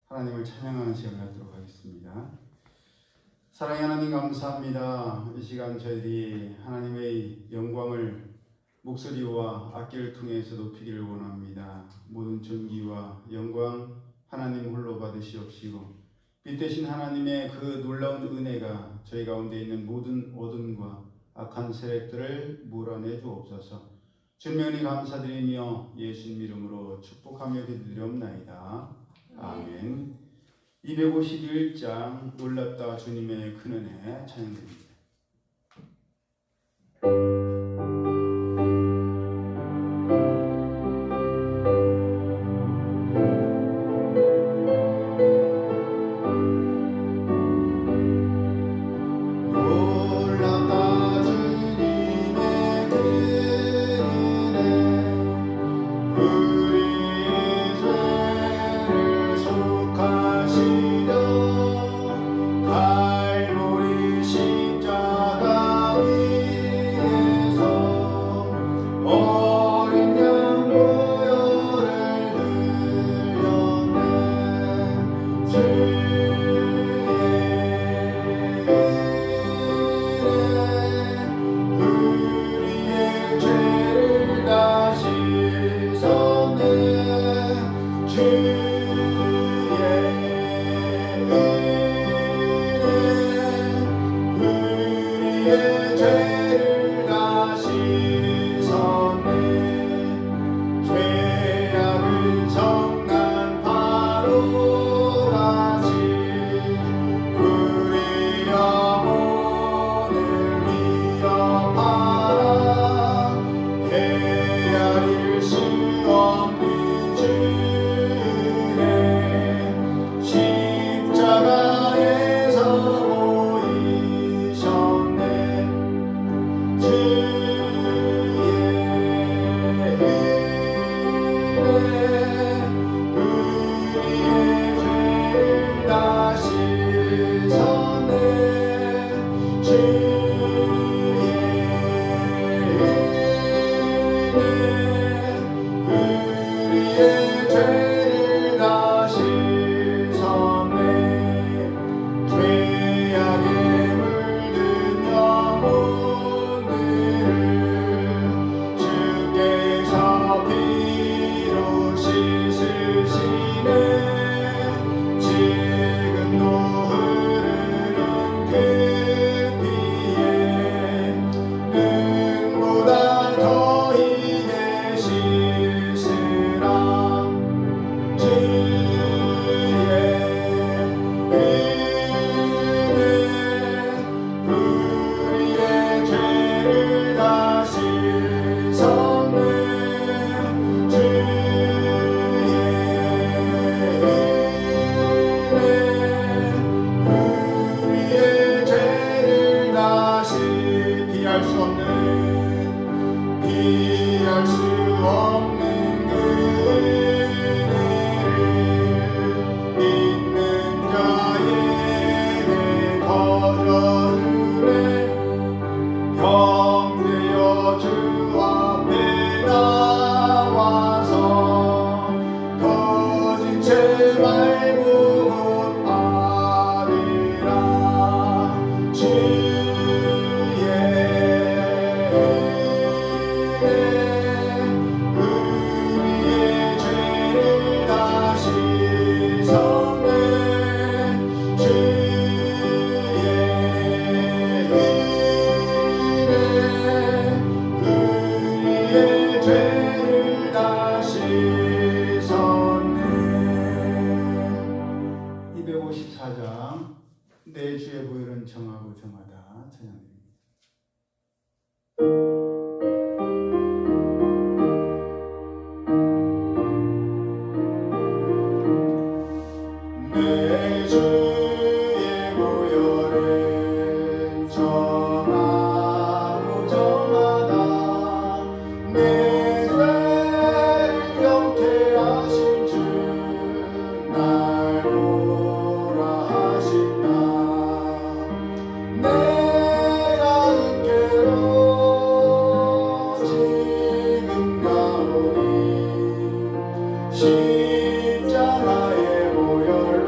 하나님을 찬양하는 시간을 갖도록 하겠습니다. 사랑의 하나님 감사합니다. 이 시간 저희들이 하나님의 영광을 목소리와 악기를 통해서 높이기를 원합니다. 모든 존귀와 영광 하나님 홀로 받으시옵시고 빛 대신 하나님의 그 놀라운 은혜가 저희 가운데 있는 모든 어둠과 악한 세력들을 몰아내 주옵소서. 주님의 은혜 감사드리며 예수님 이름으로 축복하며 기도드리옵나이다. 아멘. 251장 놀랍다 주님의 큰 은혜 찬양드립니다. 내 주의 보혈은 정하고 정하다 찬양드립니다. 내 주의 보혈은 정하고 정하다 내 죄를 경쾌하신 주 날 보라 하신다. 내가 은혜로 지금 가오니 십자가의 보혈로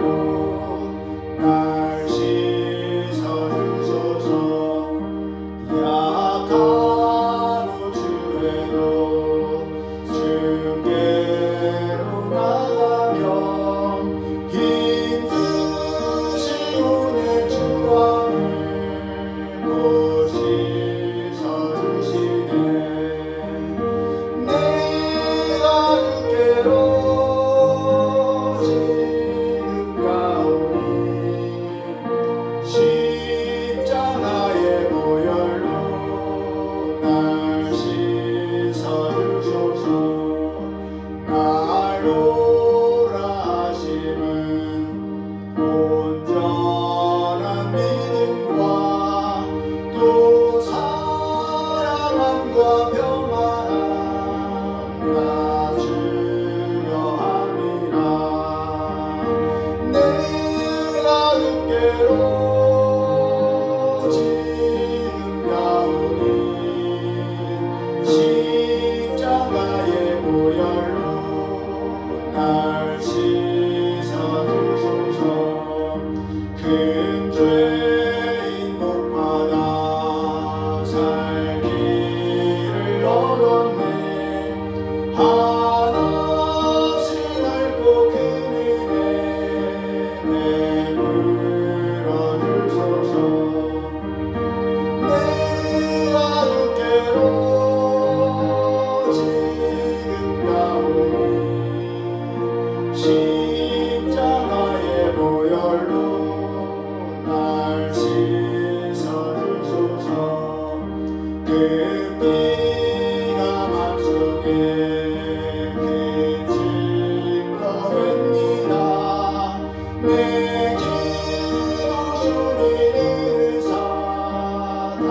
내 기도 소리를 사다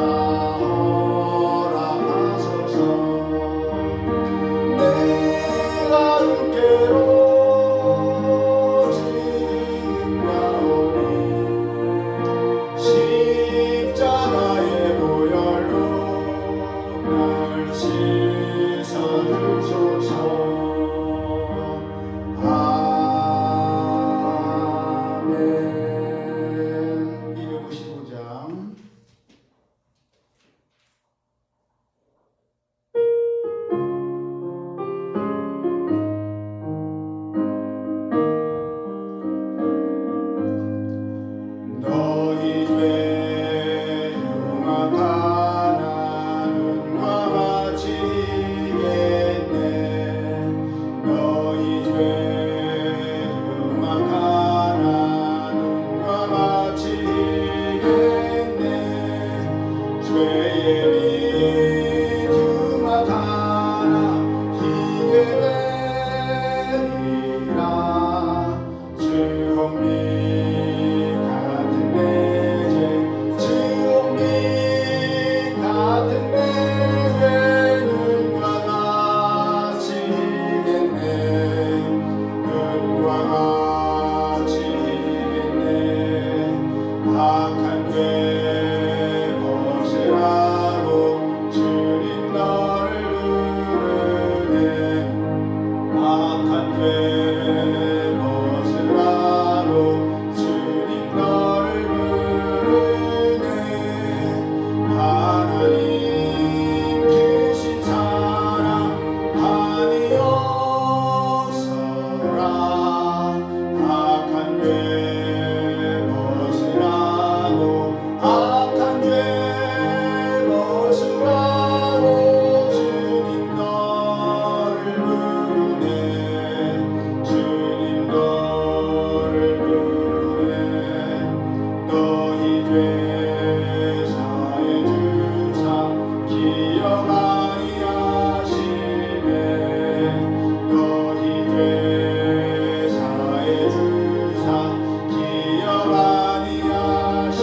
허락하소서. 내가 주께로 지나오니 십자가의 보혈로 날 씻어주소서. 아멘. 255장. 너희 죄 흉악한 하늘과 같이 이겠네. 너희 죄 흉악한 하늘과 같이 이겠네. 죄의 빛 흉악하나 희게 되리라. 주홍빛 같은 내 죄, 주홍빛 같은 내 죄는 같이 이겠네. 눈과 같이 이겠네. 악한 죄 벗으라고 주님 너를 부르네. 악한 죄 벗으라고 주님 너를 부르네. 하나님 크신 사랑 아니었어라. 악한 죄 벗으라고, 악한 죄 벗으라고 주님 너를 부르네. 주님 너를 부르네. 너희 죄 사해 주사 기억 아니하시네. 너희 죄 사해 주사 기억 아니하시네.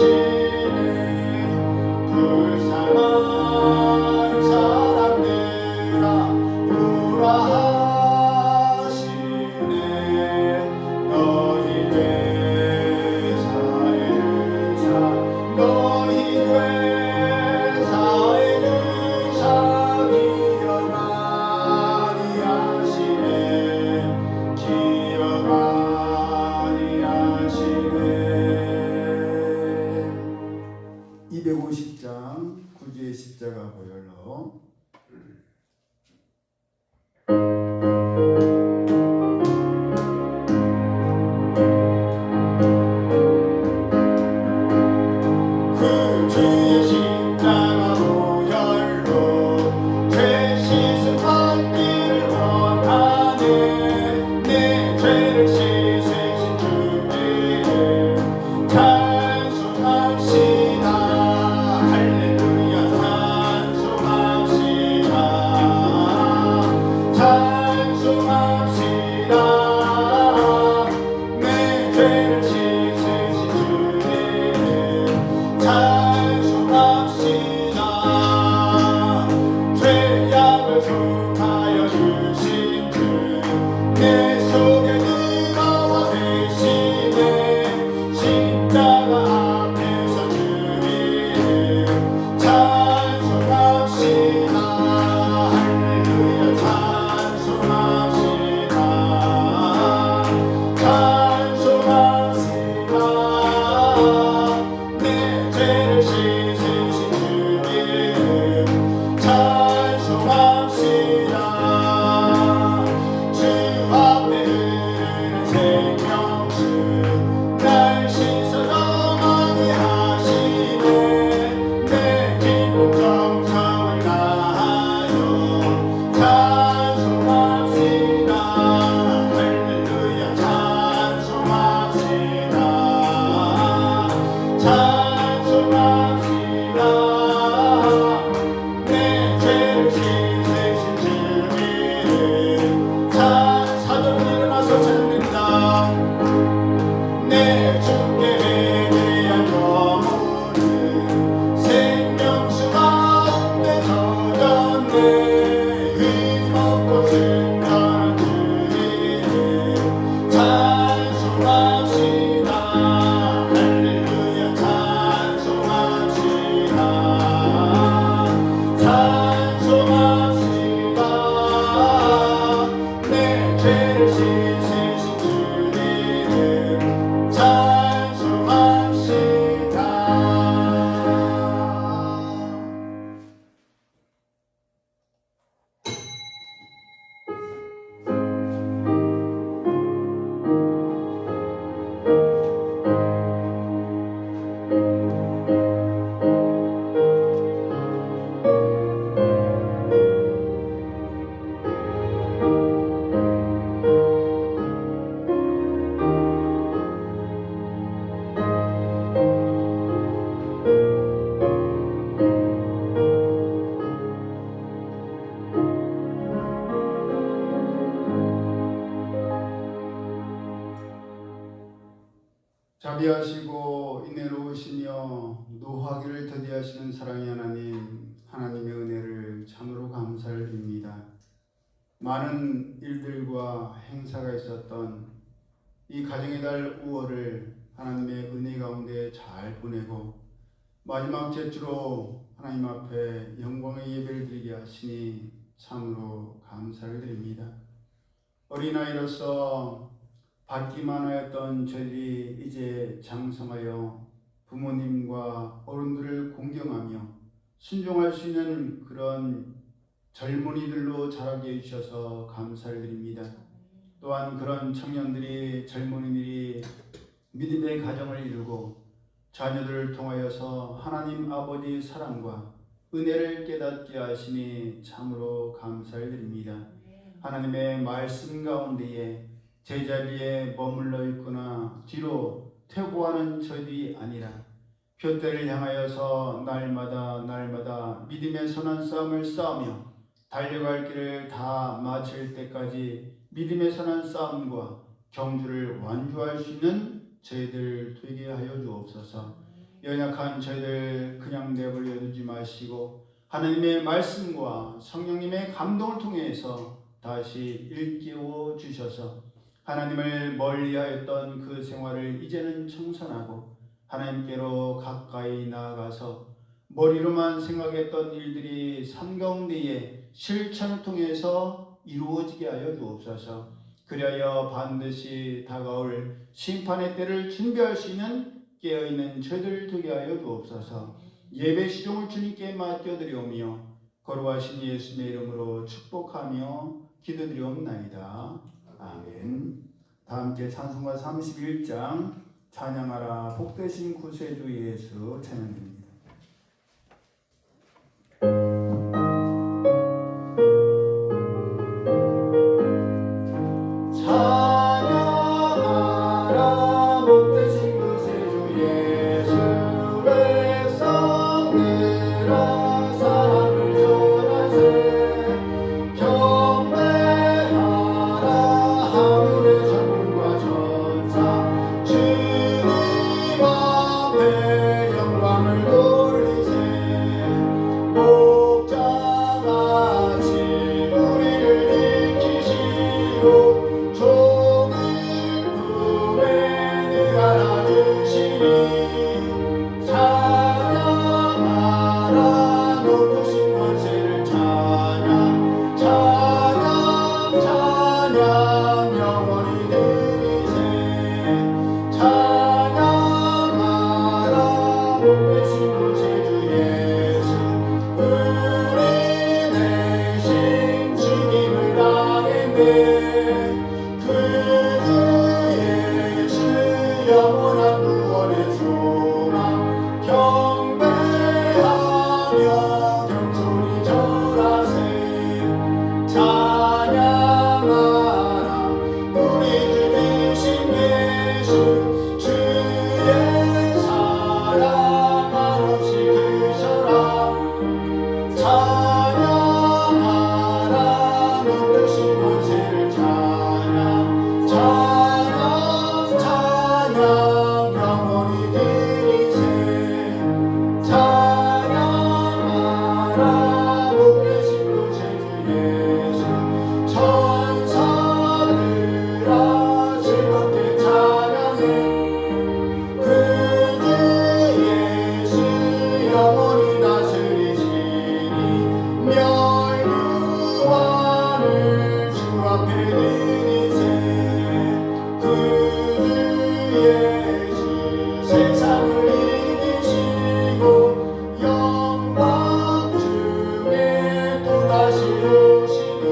불쌍한 사람들아 우라 하시네. 너희 죄 사해 주사, 너희 죄 사해 주사 기억 아니하시네. 기억 아니하시네. 250장 구주의 십자가 보혈로. 구주의 십자가 보혈로 죄 씻은 받기를 원하네. 내 죄를 씻으신 주님을 찬송합시다. 할렐루야 찬송합시다. 찬송합시다. 내 죄를 씻으신 주님을 찬송합시다. 죄악을 속하여 주신 주, 내 속에 들어와 계시네. 십자가 앞에서 주님을 찬송합시다. 할렐루야 찬송합시다. 찬송합시다. 내 주께 대한 영혼은 생명수 가운데 젖었네. 힘없고 순전한 주님을 찬송합시다. 할렐루야 찬송합시다. 찬송합시다. 내 죄를 씻으신 주님을 찬송합시다. 자비하시고 인애로우시며 노하기를 더디하시는 사랑의 하나님, 하나님의 은혜를 참으로 감사드립니다. 많은 일들과 행사가 있었던 이 가정의 달 5월을 하나님의 은혜 가운데 잘 보내고 마지막 제주로 하나님 앞에 영광의 예배를 드리게 하시니 참으로 감사를 드립니다. 어린아이로서 받기만 하였던 저희들이 이제 장성하여 부모님과 어른들을 공경하며 순종할 수 있는 그런 젊은이들로 자라게 해주셔서 감사를 드립니다. 또한 그런 청년들이, 젊은이들이 믿음의 가정을 이루고 자녀들을 통하여서 하나님 아버지의 사랑과 은혜를 깨닫게 하시니 참으로 감사를 드립니다. 하나님의 말씀 가운데에 제자리에 머물러 있거나 뒤로 퇴보하는 저희들이 아니라 표대를 향하여서 날마다 믿음의 선한 싸움을 싸우며 달려갈 길을 다 마칠 때까지 믿음의 선한 싸움과 경주를 완주할 수 있는 저희들 되게 하여 주옵소서. 연약한 저희들 그냥 내버려 두지 마시고 하나님의 말씀과 성령님의 감동을 통해서 다시 일깨워 주셔서 하나님을 멀리하였던 그 생활을 이제는 청산하고 하나님께로 가까이 나아가서 머리로만 생각했던 일들이 삶 가운데에 실천을 통해서 이루어지게 하여 주옵소서. 그리하여 반드시 다가올 심판의 때를 준비할 수 있는 깨어있는 저희들 되게 하여 주옵소서. 예배 시종을 주님께 맡겨드리오며 거룩하신 예수님의 이름으로 축복하며 기도드리옵나이다. 아멘. 다 함께 찬송가 31장 찬양하라 복되신 구세주 예수 찬양드립니다. 찬양하라 복되신 구세주 예수 백성들아 사랑을 전하세. 하늘의 장군과 전사 주님 앞에 영광을 돌리세. 목자같이 우리를 지키시고 종을 품에 늘 안아주시니 찬양하라 높으신 권세를 찬양 영원히 드리세. 찬양하라 복되신 구세주 예수 우리 대신 죽임을 당했네. 그 주 예수 영원한 구원의 소망 경배하며 경손히 절하세. 찬양하라 우리 주 되신 예수 주의 사랑 한없이 크셔라. 찬양하라 높으신 권세를 찬양 계시 세상을 이기시고 영광 중에 또다시 오시니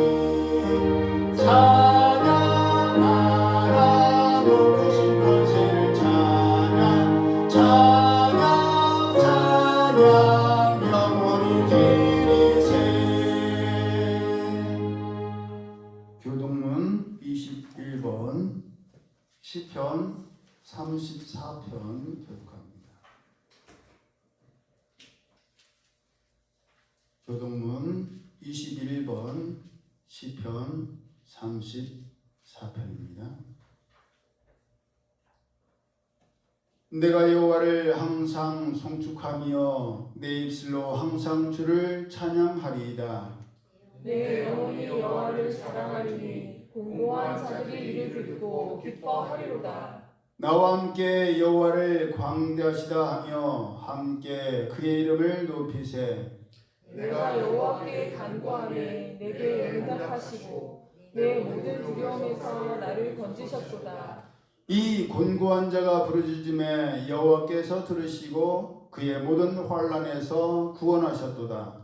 찬양하라 높으신 권세를 찬양 찬양 찬양 영원히 드리세. 교동문 21번 시편 34편 교독합니다. 교동문 21번 시편 34편입니다. 내가 여호와를 항상 송축하며 내 입술로 항상 주를 찬양하리이다. 내 영혼이 여호와를 자랑하리니 공고한 자들이 이를 듣고 기뻐하리로다. 나와 함께 여호와를 광대하시다 하며 함께 그의 이름을 높이세. 내가 여호와께 간구하매 내게 응답하시고 내 모든 두려움에서 나를 건지셨도다. 이 곤고한 자가 부르짖음에 여호와께서 들으시고 그의 모든 환난에서 구원하셨도다.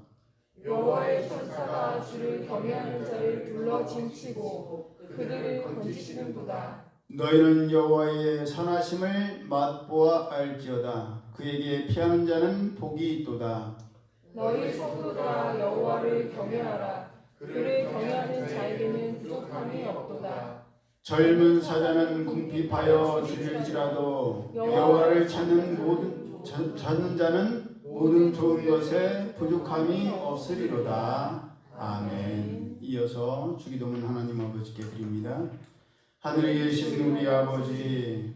여호와의 천사가 주를 경외하는 자를 둘러 진치고 그들을 건지시는도다. 너희는 여호와의 선하심을 맛보아 알지어다. 그에게 피하는 자는 복이 있도다. 너희 성도들아 여호와를 경외하라. 그를 경외하는 자에게는 부족함이 없도다. 젊은 사자는 궁핍하여 줄일지라도 여호와를 찾는 자는 모든 좋은 것에 부족함이 없으리로다. 아멘. 이어서 주기도문 하나님 아버지께 드립니다. 하늘에 계신 우리 아버지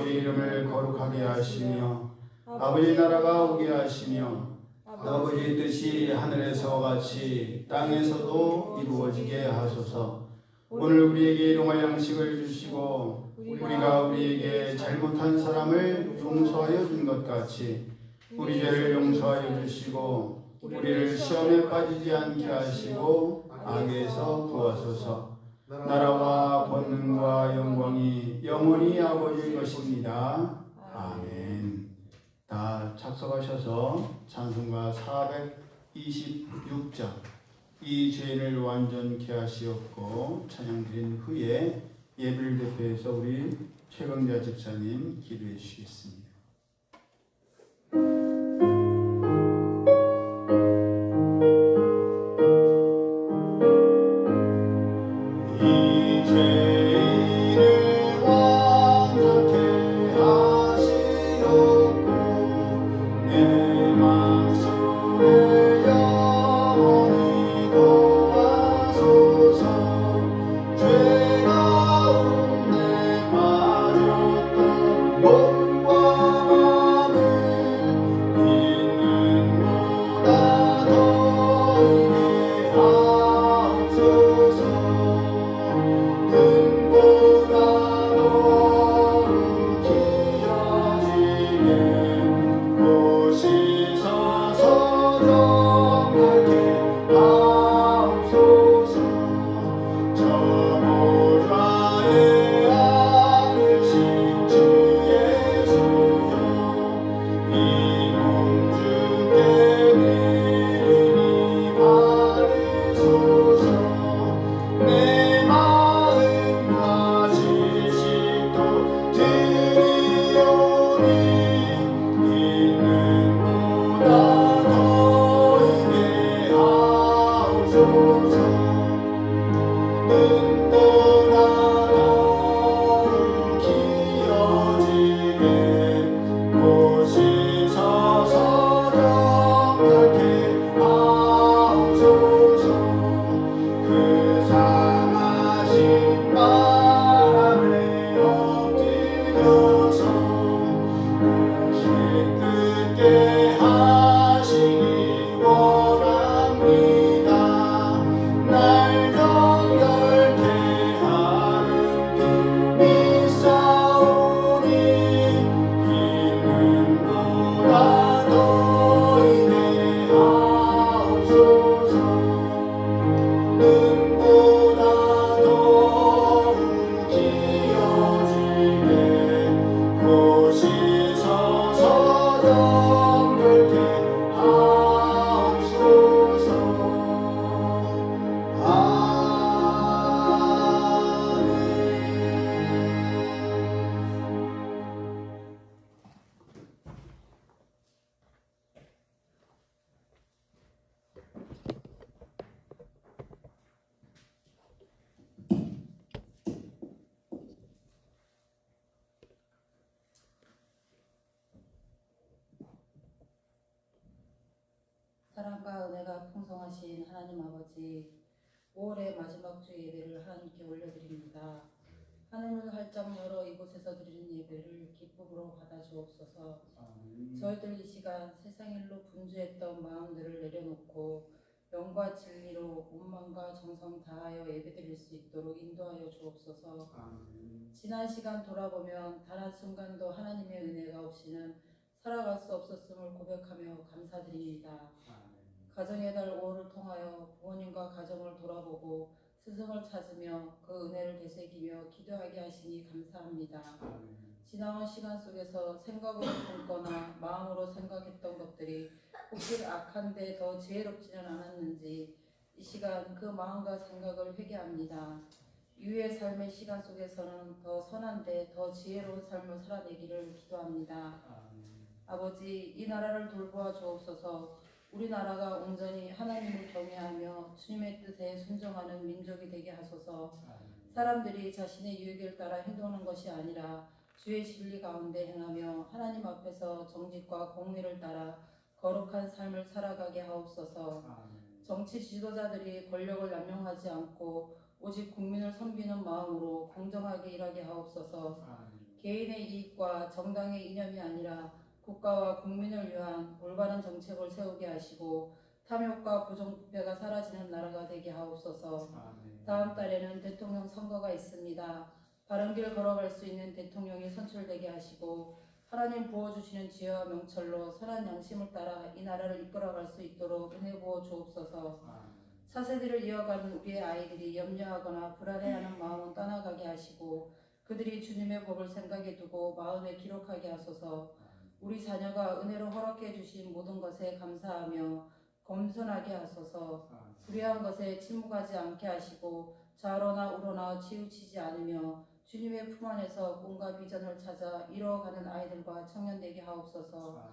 이름을 거룩하게 하시며 아버지 나라가 오게 하시며 아버지의 뜻이 하늘에서 같이 땅에서도 이루어지게 하소서. 오늘 우리에게 일용할 양식을 주시고 우리가 우리에게 잘못한 사람을 용서하여 준 것 같이 우리 죄를 용서하여 주시고 우리를 시험에 빠지지 않게 하시고 악에서 구하소서. 나라와 권능과 영광이 영원히 아버지의 것입니다. 아멘. 다 착석하셔서 찬송가 426장 이 죄인을 완전케 하시옵고 찬양 드린 후에 예배를 대표해서 우리 최강자 집사님 기도해 주시겠습니다. 사랑과 은혜가 풍성하신 하나님 아버지, 5월의 마지막 주 예배를 하나님께 올려드립니다. 하늘을 활짝 열어 이곳에서 드리는 예배를 기쁨으로 받아 주옵소서. 저희들 이 시간 세상 일로 분주했던 마음들을 내려놓고 영과 진리로 온 마음과 정성 다하여 예배드릴 수 있도록 인도하여 주옵소서. 지난 시간 돌아보면 단 한순간도 하나님의 은혜가 없이는 살아갈 수 없었음을 고백하며 감사드립니다. 가정의 달 5월을 통하여 부모님과 가정을 돌아보고 스승을 찾으며 그 은혜를 되새기며 기도하게 하시니 감사합니다. 지나온 시간 속에서 생각으로 품거나 마음으로 생각했던 것들이 혹시 악한데 더 지혜롭지는 않았는지 이 시간 그 마음과 생각을 회개합니다. 이후의 삶의 시간 속에서는 더 선한데 더 지혜로운 삶을 살아내기를 기도합니다. 아버지, 이 나라를 돌보아 주옵소서. 우리나라가 온전히 하나님을 경외하며 주님의 뜻에 순종하는 민족이 되게 하소서. 사람들이 자신의 유익을 따라 행동하는 것이 아니라 주의 진리 가운데 행하며 하나님 앞에서 정직과 공의를 따라 거룩한 삶을 살아가게 하옵소서. 정치 지도자들이 권력을 남용하지 않고 오직 국민을 섬기는 마음으로 공정하게 일하게 하옵소서. 개인의 이익과 정당의 이념이 아니라 국가와 국민을 위한 올바른 정책을 세우게 하시고 탐욕과 부정부패가 사라지는 나라가 되게 하옵소서. 다음 달에는 대통령 선거가 있습니다. 바른 길 걸어갈 수 있는 대통령이 선출되게 하시고 하나님 부어주시는 지혜와 명철로 선한 양심을 따라 이 나라를 이끌어갈 수 있도록 은혜 부어 주옵소서. 차세대를 이어가는 우리의 아이들이 염려하거나 불안해하는 마음은 떠나가게 하시고 그들이 주님의 법을 생각해 두고 마음에 기록하게 하소서. 우리 자녀가 은혜로 허락해 주신 모든 것에 감사하며 겸손하게 하소서. 불의한 것에 침묵하지 않게 하시고 좌로나 우로나 치우치지 않으며 주님의 품 안에서 꿈과 비전을 찾아 이루어가는 아이들과 청년 되게 하옵소서.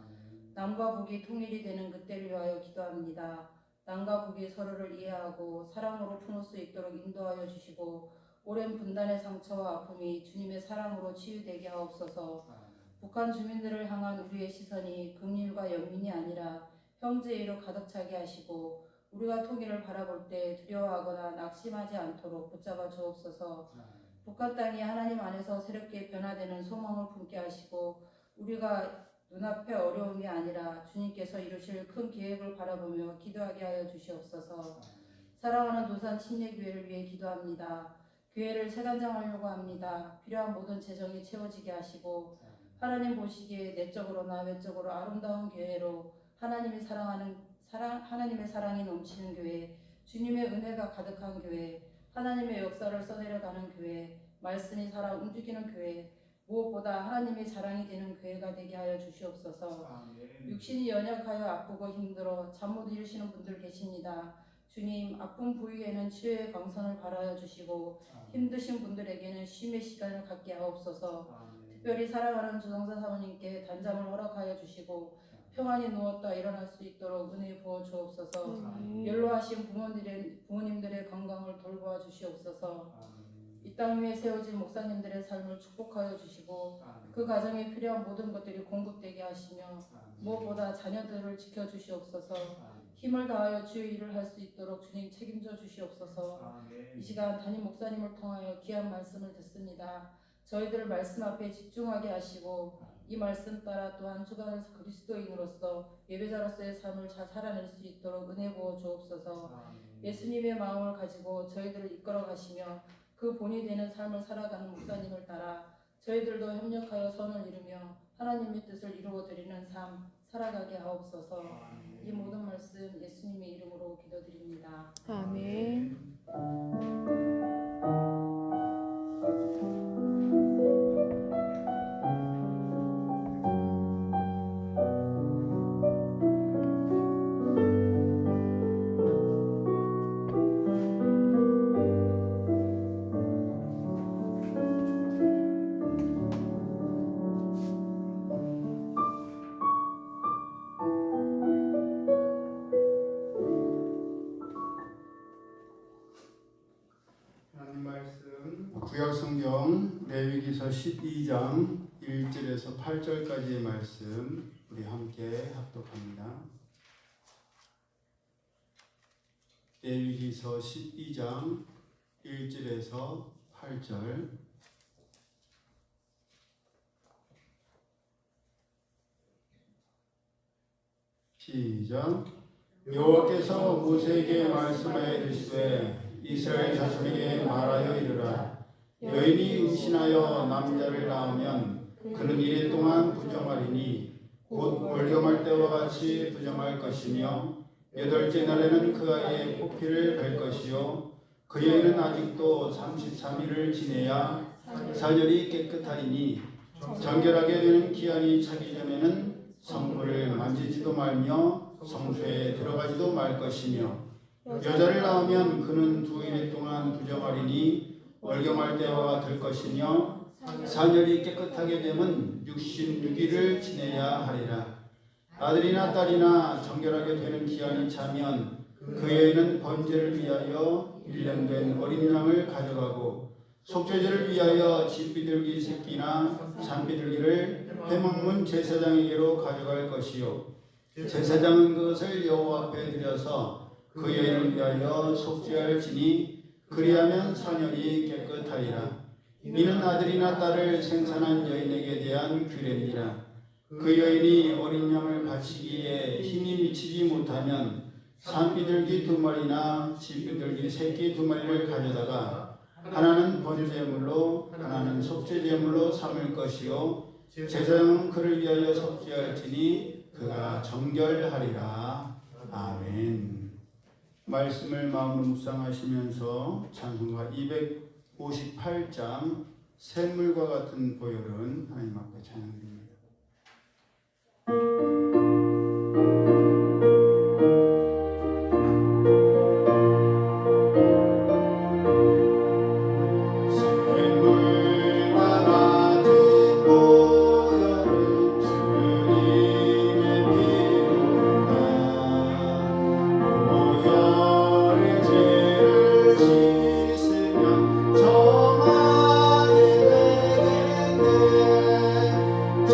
남과 북이 통일이 되는 그때를 위하여 기도합니다. 남과 북이 서로를 이해하고 사랑으로 품을 수 있도록 인도하여 주시고 오랜 분단의 상처와 아픔이 주님의 사랑으로 치유되게 하옵소서. 북한 주민들을 향한 우리의 시선이 긍휼과 연민이 아니라 형제의로 가득 차게 하시고 우리가 통일을 바라볼 때 두려워하거나 낙심하지 않도록 붙잡아 주옵소서. 북한 땅이 하나님 안에서 새롭게 변화되는 소망을 품게 하시고 우리가 눈앞의 어려움이 아니라 주님께서 이루실 큰 계획을 바라보며 기도하게 하여 주시옵소서. 사랑하는 노산 침례교회를 위해 기도합니다. 교회를 재단장하려고 합니다. 필요한 모든 재정이 채워지게 하시고 하나님 보시기에 내적으로나 외적으로 아름다운 교회로 하나님의 사랑이 넘치는 교회, 주님의 은혜가 가득한 교회, 하나님의 역사를 써내려가는 교회, 말씀이 살아 움직이는 교회, 무엇보다 하나님의 자랑이 되는 교회가 되게 하여 주시옵소서. 육신이 연약하여 아프고 힘들어 잠 못 이루시는 분들 계십니다. 주님, 아픈 부위에는 치유의 광선을 발하여 주시고 힘드신 분들에게는 쉼의 시간을 갖게 하옵소서. 특별히 사랑하는 주성사 사모님께 단잠을 허락하여 주시고 평안히 누웠다 일어날 수 있도록 은혜 부어 주옵소서. 연로하신 부모님들의 건강을 돌보아 주시옵소서. 이 땅 위에 세워진 목사님들의 삶을 축복하여 주시고 그 가정에 필요한 모든 것들이 공급되게 하시며 무엇보다 자녀들을 지켜주시옵소서. 힘을 다하여 주의 일을 할 수 있도록 주님 책임져 주시옵소서. 이 시간 담임 목사님을 통하여 귀한 말씀을 듣습니다. 저희들을 말씀 앞에 집중하게 하시고 이 말씀 따라 또한 주관에서 그리스도인으로서 예배자로서의 삶을 잘 살아낼 수 있도록 은혜 부어 주옵소서. 예수님의 마음을 가지고 저희들을 이끌어 가시며 그 본이 되는 삶을 살아가는 목사님을 따라 저희들도 협력하여 선을 이루며 하나님의 뜻을 이루어 드리는 삶 살아가게 하옵소서. 이 모든 말씀 예수님의 이름으로 기도드립니다. 아멘. 하나님 말씀 구약 성경 레위기서 12장 1절에서 8절까지의 말씀 우리 함께 합독합니다. 레위기서 12장 1절에서 8절. 시작. 여호와께서 모세에게 말씀하여 이르시되 이스라엘 자손에게 말하여 이르라. 여인이 임신하여 남자를 낳으면 그는 이래 동안 부정하리니 곧 월경할 때와 같이 부정할 것이며 여덟째 날에는 그 아이의 포피를 벨 것이요 그 여인은 아직도 33일을 지내야 사절이 깨끗하리니 정결하게 되는 기한이 차기 전에는 성물을 만지지도 말며 성소에 들어가지도 말 것이며 여자를 낳으면 그는 2일 동안 부정하리니 월경할 때와 될 것이며 사절이 깨끗하게 되면 66일을 지내야 하리라. 아들이나 딸이나 정결하게 되는 기한이 차면 그 여인은 번제를 위하여 1년 된 어린 양을 가져가고 속죄제를 위하여 진비둘기 새끼나 산비둘기를 회막문 제사장에게로 가져갈 것이요 제사장은 그것을 여호와 앞에 드려서 그 여인을 위하여 속죄할지니 그리하면 사년이 깨끗하리라. 이는 아들이나 딸을 생산한 여인에게 대한 규례니라. 그 여인이 어린 양을 바치기에 힘이 미치지 못하면 산비둘기 2마리나 진비둘기 새끼 2마리를 가져다가 하나는 번제물로 하나는 속죄제물로 삼을 것이요 제사장은 그를 위하여 속죄할지니 그가 정결하리라. 아멘. 말씀을 마음으로 묵상하시면서 찬송가 258장 샘물과 같은 보혈은 하나님 앞에 찬양드립니다. 정하게 되겠네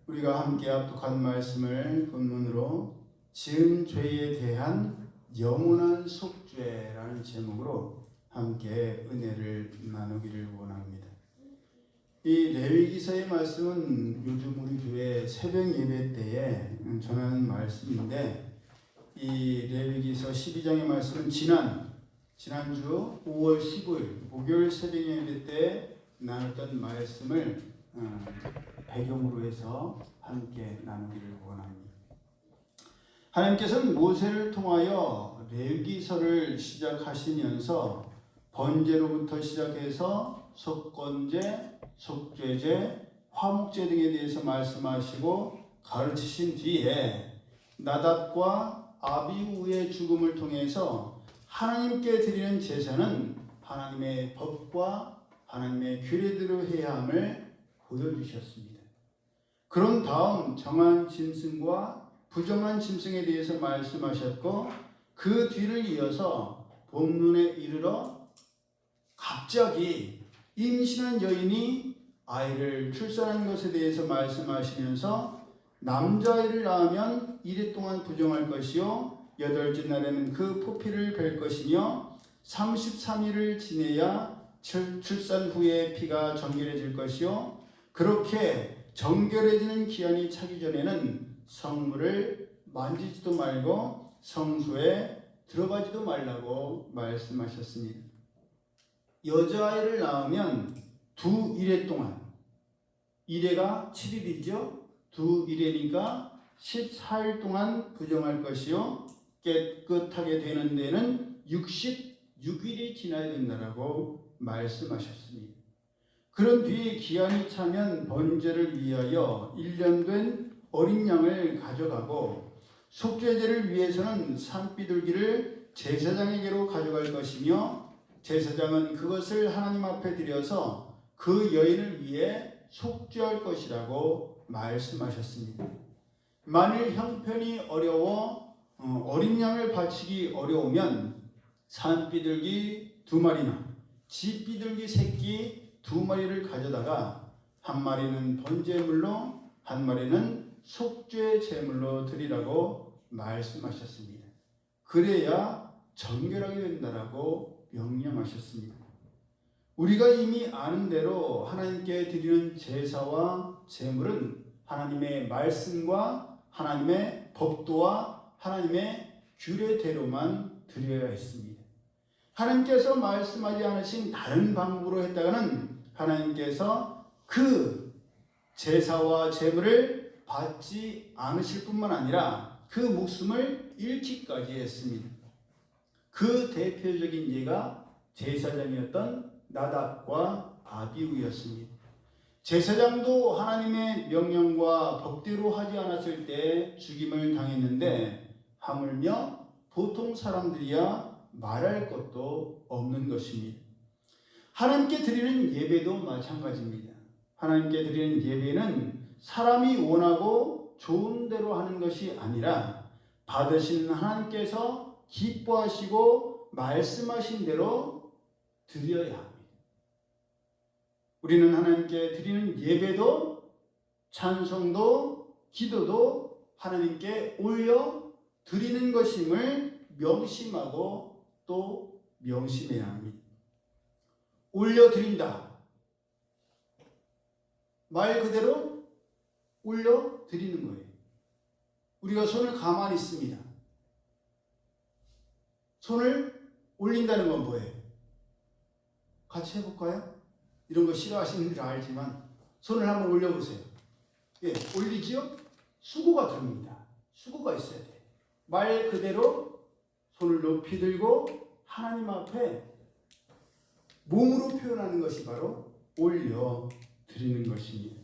우리가 함께 합독한 말씀을 본문으로 지은 죄에 대한 영원한 속죄라는 제목으로 함께 은혜를 나누기를 원합니다. 이 레위기서의 말씀은 요즘 우리 교회 새벽 예배 때에 전하는 말씀인데, 이 레위기서 12장의 말씀은 지난주 5월 15일 목요일 새벽 예배 때 나눴던 말씀을 배경으로 해서 함께 나누기를 원합니다. 하나님께서는 모세를 통하여 레위기서를 시작하시면서 번제로부터 시작해서 속건제, 속죄제, 화목제 등에 대해서 말씀하시고 가르치신 뒤에 나답과 아비후의 죽음을 통해서 하나님께 드리는 제사는 하나님의 법과 하나님의 규례대로 해야 함을 보여주셨습니다. 그런 다음 정한 짐승과 부정한 짐승에 대해서 말씀하셨고, 그 뒤를 이어서 본문에 이르러 갑자기 임신한 여인이 아이를 출산한 것에 대해서 말씀하시면서 남자아이를 낳으면 이래 동안 부정할 것이요 여덟째 날에는 그 포피를 벨 것이며 33일을 지내야 출산 후에 피가 정결해질 것이요 그렇게 정결해지는 기한이 차기 전에는 성물을 만지지도 말고 성소에 들어가지도 말라고 말씀하셨습니다. 여자아이를 낳으면 두 일해 동안, 일해가 7일이죠. 두 일해니까 14일 동안 부정할 것이요 깨끗하게 되는 데는 66일이 지나야 된다라고 말씀하셨습니다. 그런 뒤에 기한이 차면 번제를 위하여 1년 된 어린 양을 가져가고, 속죄제를 위해서는 산비둘기를 제사장에게로 가져갈 것이며, 제사장은 그것을 하나님 앞에 드려서 그 여인을 위해 속죄할 것이라고 말씀하셨습니다. 만일 형편이 어려워 어린 양을 바치기 어려우면 산비둘기 2마리나 쥐비둘기 새끼 2마리를 가져다가 한 마리는 번제물로 한 마리는 속죄 제물로 드리라고 말씀하셨습니다. 그래야 정결하게 된다라고 명령하셨습니다. 우리가 이미 아는 대로 하나님께 드리는 제사와 제물은 하나님의 말씀과 하나님의 법도와 하나님의 규례대로만 드려야 했습니다. 하나님께서 말씀하지 않으신 다른 방법으로 했다가는 하나님께서 그 제사와 제물을 받지 않으실 뿐만 아니라 그 목숨을 잃기까지 했습니다. 그 대표적인 예가 제사장이었던 나답과 아비후였습니다. 제사장도 하나님의 명령과 법대로 하지 않았을 때 죽임을 당했는데, 하물며 보통 사람들이야 말할 것도 없는 것입니다. 하나님께 드리는 예배도 마찬가지입니다. 하나님께 드리는 예배는 사람이 원하고 좋은 대로 하는 것이 아니라 받으신 하나님께서 기뻐하시고 말씀하신 대로 드려야 합니다. 우리는 하나님께 드리는 예배도 찬송도 기도도 하나님께 올려 드리는 것임을 명심하고 또 명심해야 합니다. 올려 드린다. 말 그대로 올려 드리는 거예요. 우리가 손을 가만히 있습니다. 손을 올린다는 건 뭐예요? 같이 해볼까요? 이런 거 싫어하시는 줄 알지만 손을 한번 올려보세요. 예, 올리지요? 수고가 들립니다. 수고가 있어야 돼요. 말 그대로 손을 높이 들고 하나님 앞에 몸으로 표현하는 것이 바로 올려드리는 것입니다.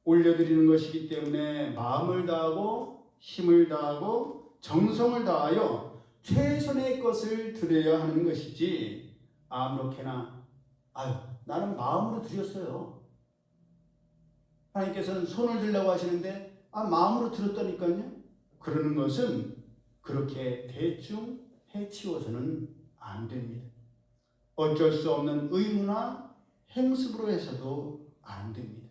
올려드리는 것이기 때문에 마음을 다하고 힘을 다하고 정성을 다하여 최선의 것을 드려야 하는 것이지, 아무렇게나 나는 마음으로 드렸어요. 하나님께서는 손을 들라고 하시는데 마음으로 드렸다니까요. 그러는 것은 그렇게 대충 해치워서는 안 됩니다. 어쩔 수 없는 의무나 행습으로 해서도 안 됩니다.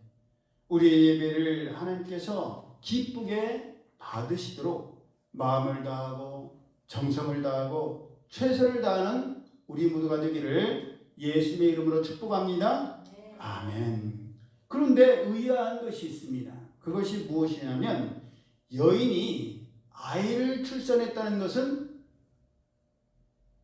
우리의 예배를 하나님께서 기쁘게 받으시도록 마음을 다하고 정성을 다하고 최선을 다하는 우리 모두가 되기를 예수님의 이름으로 축복합니다. 아멘. 그런데 의아한 것이 있습니다. 그것이 무엇이냐면 여인이 아이를 출산했다는 것은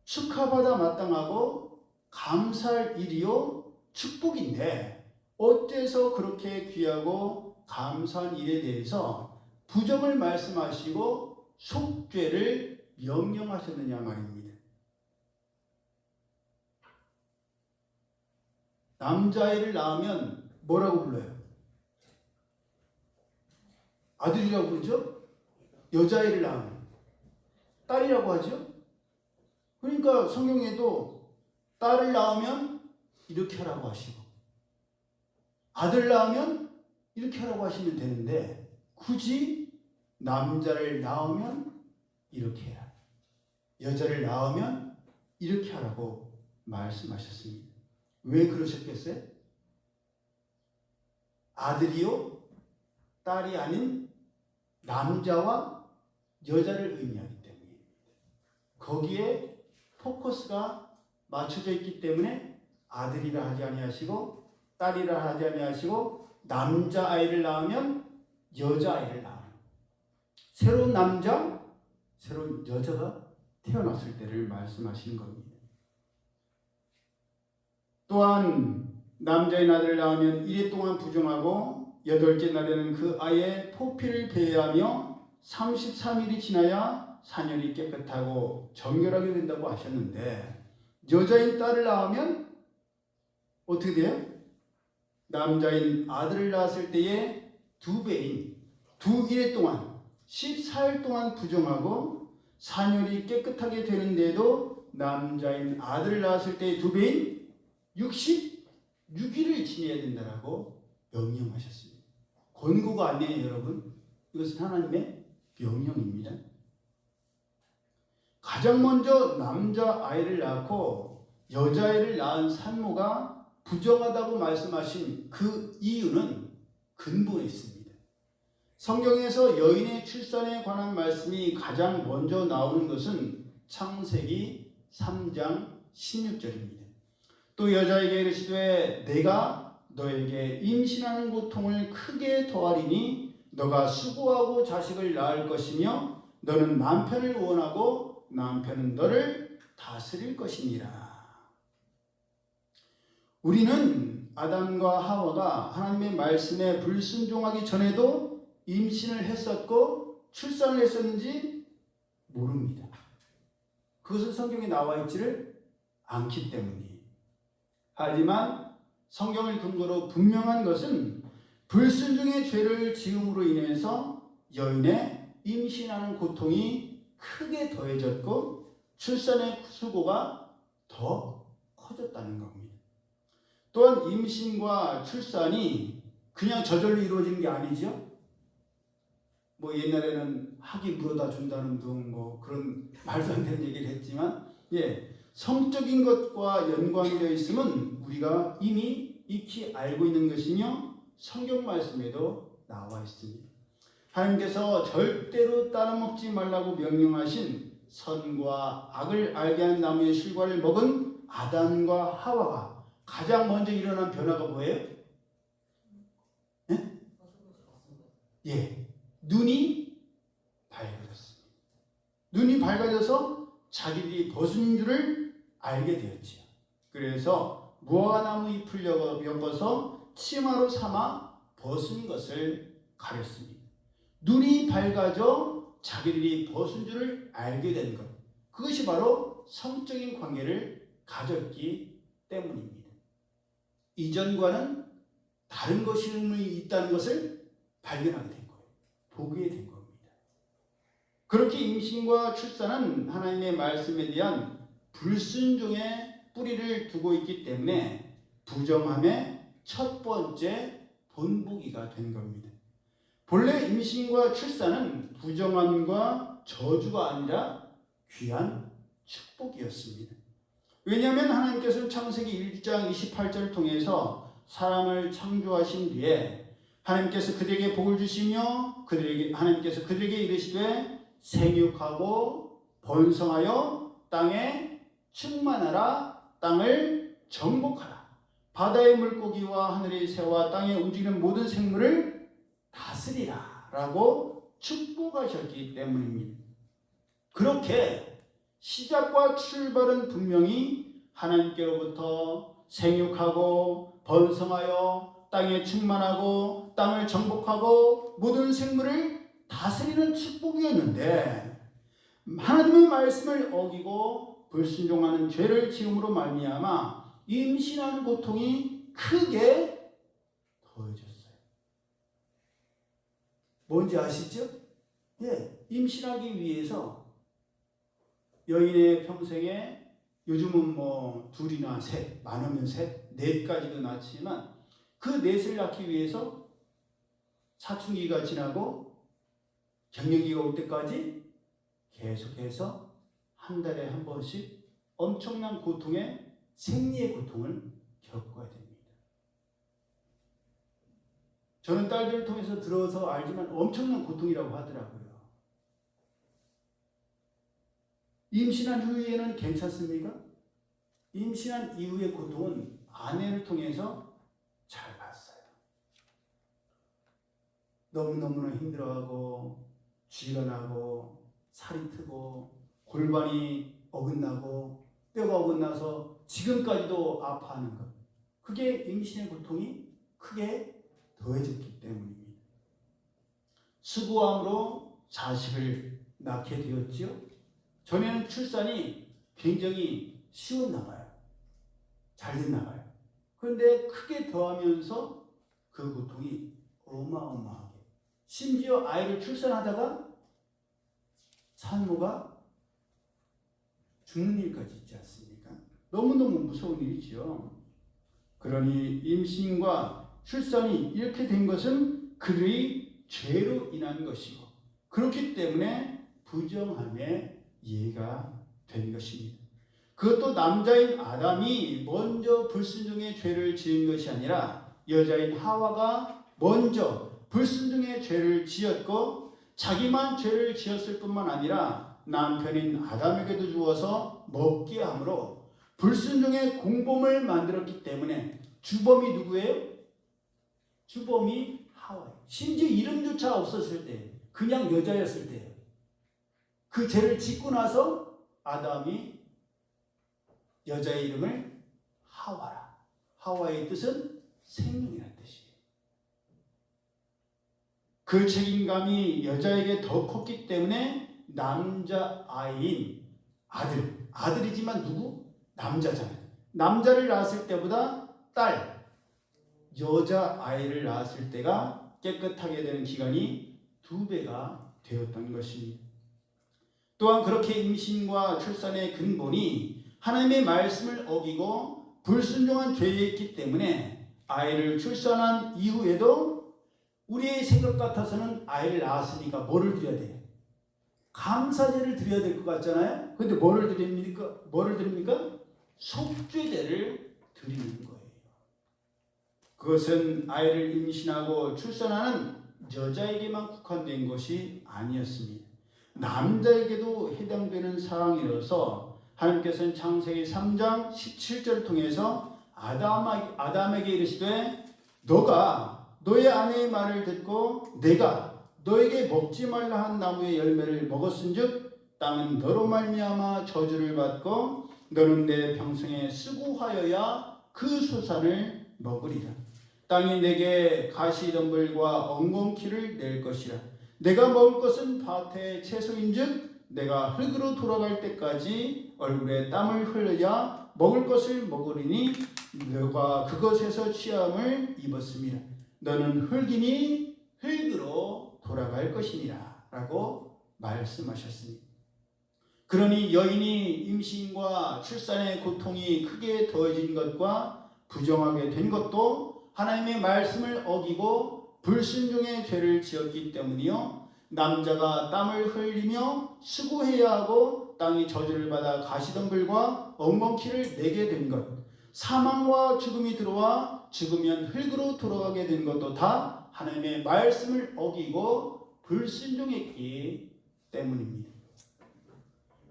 축하받아 마땅하고 감사할 일이요 축복인데 어째서 그렇게 귀하고 감사한 일에 대해서 부정을 말씀하시고 속죄를 명령하셨느냐 말입니다. 남자아이를 낳으면 뭐라고 불러요? 아들이라고 부르죠? 여자아이를 낳으면 딸이라고 하죠? 그러니까 성경에도 딸을 낳으면 이렇게 하라고 하시고 아들 낳으면 이렇게 하라고 하시면 되는데 굳이 남자를 낳으면 이렇게 해라. 여자를 낳으면 이렇게 하라고 말씀하셨습니다. 왜 그러셨겠어요? 아들이요 딸이 아닌 남자와 여자를 의미하기 때문입니다. 거기에 포커스가 맞춰져 있기 때문에 아들이라 하지 아니하시고 딸이라 하지 아니하시고 남자아이를 낳으면 여자아이를 낳으면 새로운 남자, 새로운 여자가 태어났을 때를 말씀하시는 겁니다. 또한 남자의 아들을 낳으면 이래 동안 부정하고 여덟째 날에는 그 아이의 포피를 배회하며 33일이 지나야 사년이 깨끗하고 정결하게 된다고 하셨는데 여자인 딸을 낳으면 어떻게 돼요? 남자인 아들을 낳았을 때의 2배인 2일 동안 14일 동안 부정하고 사년이 깨끗하게 되는데도 남자인 아들을 낳았을 때의 2배인 66일을 지내야 된다라고 명령하셨습니다. 권고가 아니에요, 여러분. 이것은 하나님의 명령입니다. 가장 먼저 남자아이를 낳고 여자아이를 낳은 산모가 부정하다고 말씀하신 그 이유는 근본에 있습니다. 성경에서 여인의 출산에 관한 말씀이 가장 먼저 나오는 것은 창세기 3장 16절입니다. 또 여자에게 이르시되 내가 너에게 임신하는 고통을 크게 더하리니 너가 수고하고 자식을 낳을 것이며 너는 남편을 원하고 남편은 너를 다스릴 것이니라. 우리는 아담과 하와가 하나님의 말씀에 불순종하기 전에도 임신을 했었고 출산을 했었는지 모릅니다. 그것은 성경에 나와 있지를 않기 때문이에요. 하지만 성경을 근거로 분명한 것은 불순종의 죄를 지음으로 인해서 여인의 임신하는 고통이 크게 더해졌고 출산의 수고가 더 커졌다는 겁니다. 또한 임신과 출산이 그냥 저절로 이루어지는 게 아니죠. 뭐 옛날에는 학이 물어다 준다는 등 뭐 그런 말도 안 되는 얘기를 했지만 성적인 것과 연관되어 있음은 우리가 이미 익히 알고 있는 것이며 성경 말씀에도 나와 있습니다. 하나님께서 절대로 따라먹지 말라고 명령하신 선과 악을 알게 하는 나무의 실과를 먹은 아담과 하와가 가장 먼저 일어난 변화가 뭐예요? 눈이 밝아졌습니다. 눈이 밝아져서 자기들이 벗은 줄을 알게 되었지요. 그래서 무화과나무 잎을 엮어서 치마로 삼아 벗은 것을 가렸습니다. 눈이 밝아져 자기들이 벗은 줄을 알게 된 것. 그것이 바로 성적인 관계를 가졌기 때문입니다. 이전과는 다른 것이 있다는 것을 발견하게 된 거예요. 보게 된 겁니다. 그렇게 임신과 출산은 하나님의 말씀에 대한 불순종의 뿌리를 두고 있기 때문에 부정함의 첫 번째 본보기가 된 겁니다. 본래 임신과 출산은 부정함과 저주가 아니라 귀한 축복이었습니다. 왜냐하면 하나님께서는 창세기 1장 28절을 통해서 사람을 창조하신 뒤에 하나님께서 그들에게 복을 주시며 하나님께서 그들에게 이르시되 생육하고 번성하여 땅에 충만하라. 땅을 정복하라. 바다의 물고기와 하늘의 새와 땅에 움직이는 모든 생물을 다스리라 라고 축복하셨기 때문입니다. 그렇게 시작과 출발은 분명히 하나님께로부터 생육하고 번성하여 땅에 충만하고 땅을 정복하고 모든 생물을 다스리는 축복이었는데, 하나님의 말씀을 어기고 불순종하는 죄를 지음으로 말미암아 임신하는 고통이 크게 더해졌어요. 뭔지 아시죠? 예, 임신하기 위해서 여인의 평생에 요즘은 뭐 둘이나 셋, 많으면 셋, 넷까지도 낳지만 그 넷을 낳기 위해서 사춘기가 지나고 갱년기가 올 때까지 계속해서 한 달에 한 번씩 엄청난 고통의 생리의 고통을 겪어야 됩니다. 저는 딸들을 통해서 들어서 알지만 엄청난 고통이라고 하더라고요. 임신한 후에는 괜찮습니까? 임신한 이후의 고통은 아내를 통해서 잘 봤어요. 너무너무나 힘들어하고 쥐가 나고 살이 트고 골반이 어긋나고 뼈가 어긋나서 지금까지도 아파하는 것, 그게 임신의 고통이 크게 더해졌기 때문입니다. 수고함으로 자식을 낳게 되었지요. 전에는 출산이 굉장히 쉬웠나 봐요. 잘 됐나 봐요. 그런데 크게 더하면서 그 고통이 어마어마하게, 심지어 아이를 출산하다가 산모가 죽는 일까지 있지 않습니까? 너무너무 무서운 일이죠. 그러니 임신과 출산이 이렇게 된 것은 그들의 죄로 인한 것이고, 그렇기 때문에 부정함의 이해가 된 것입니다. 그것도 남자인 아담이 먼저 불순종의 죄를 지은 것이 아니라 여자인 하와가 먼저 불순종의 죄를 지었고, 자기만 죄를 지었을 뿐만 아니라 남편인 아담에게도 주어서 먹게 함으로 불순종의 공범을 만들었기 때문에 주범이 누구예요? 주범이 하와예요. 심지어 이름조차 없었을 때, 그냥 여자였을 때예요. 그 죄를 짓고 나서 아담이 여자의 이름을 하와라. 하와의 뜻은 생명이라는 뜻이에요. 그 책임감이 여자에게 더 컸기 때문에 남자아이인 아들이지만 누구? 남자잖아요. 남자를 낳았을 때보다 여자아이를 낳았을 때가 깨끗하게 되는 기간이 2배가 되었던 것입니다. 또한 그렇게 임신과 출산의 근본이 하나님의 말씀을 어기고 불순종한 죄였기 때문에 아이를 출산한 이후에도 우리의 생각 같아서는 아이를 낳았으니까 뭐를 드려야 돼요? 감사제를 드려야 될 것 같잖아요. 그런데 뭐를 드립니까? 속죄제를 드리는 거예요. 그것은 아이를 임신하고 출산하는 여자에게만 국한된 것이 아니었습니다. 남자에게도 해당되는 사항이라서 하나님께서는 창세기 3장 17절을 통해서 아담에게 이르시되 너가 너의 아내의 말을 듣고 내가 너에게 먹지 말라 한 나무의 열매를 먹었은즉 땅은 너로 말미암아 저주를 받고 너는 내 평생에 수고하여야 그 소산을 먹으리라. 땅이 내게 가시덤불과 엉겅퀴를 낼 것이라. 내가 먹을 것은 밭의 채소인즉 내가 흙으로 돌아갈 때까지 얼굴에 땀을 흘려야 먹을 것을 먹으리니 너가 그것에서 취함을 입었습니다. 너는 흙이니 흙으로 돌아갈 것이니라 라고 말씀하셨습니다. 그러니 여인이 임신과 출산의 고통이 크게 더해진 것과 부정하게 된 것도 하나님의 말씀을 어기고 불순종의 죄를 지었기 때문이요, 남자가 땀을 흘리며 수고해야 하고 땅이 저주를 받아 가시덤불과 엉겅퀴를 내게 된 것, 사망과 죽음이 들어와 죽으면 흙으로 돌아가게 된 것도 다 하나님의 말씀을 어기고 불순종했기 때문입니다.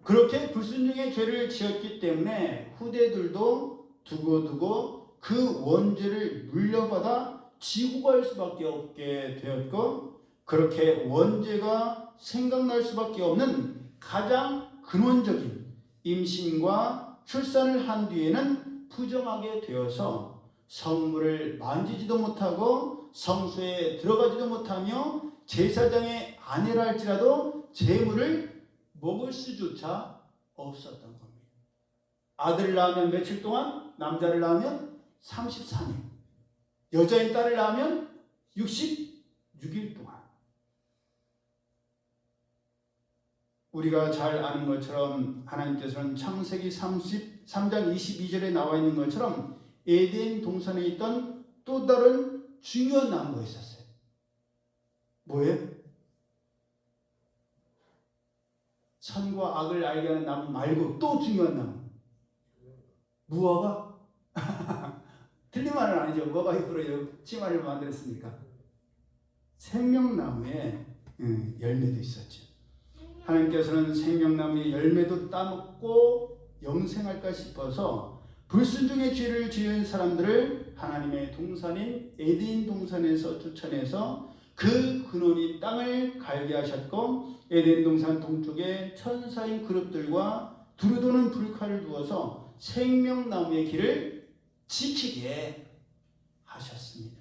그렇게 불순종의 죄를 지었기 때문에 후대들도 두고두고 그 원죄를 물려받아 지고 갈 수밖에 없게 되었고, 그렇게 원죄가 생각날 수밖에 없는 가장 근원적인 임신과 출산을 한 뒤에는 부정하게 되어서 성물을 만지지도 못하고 성소에 들어가지도 못하며 제사장의 아내라 할지라도 제물을 먹을 수조차 없었던 겁니다. 아들을 낳으면 며칠 동안, 남자를 낳으면 34년, 여자인 딸을 낳으면 66일 동안. 우리가 잘 아는 것처럼 하나님께서는 창세기 33장 22절에 나와 있는 것처럼 에덴 동산에 있던 또 다른 중요한 나무가 있었어요. 뭐예요? 선과 악을 알게 하는 나무 말고 또 중요한 나무. 무화과? 틀린 말은 아니죠. 무화과 잎으로 치마를 만들었으니까. 생명나무에 열매도 있었죠. 하나님께서는 생명나무의 열매도 따먹고 영생할까 싶어서 불순종의 죄를 지은 사람들을 하나님의 동산인 에덴 동산에서 쫓아내서 그 근원인 땅을 갈게 하셨고, 에덴 동산 동쪽에 천사인 그룹들과 두루도는 불칼을 두어서 생명나무의 길을 지키게 하셨습니다.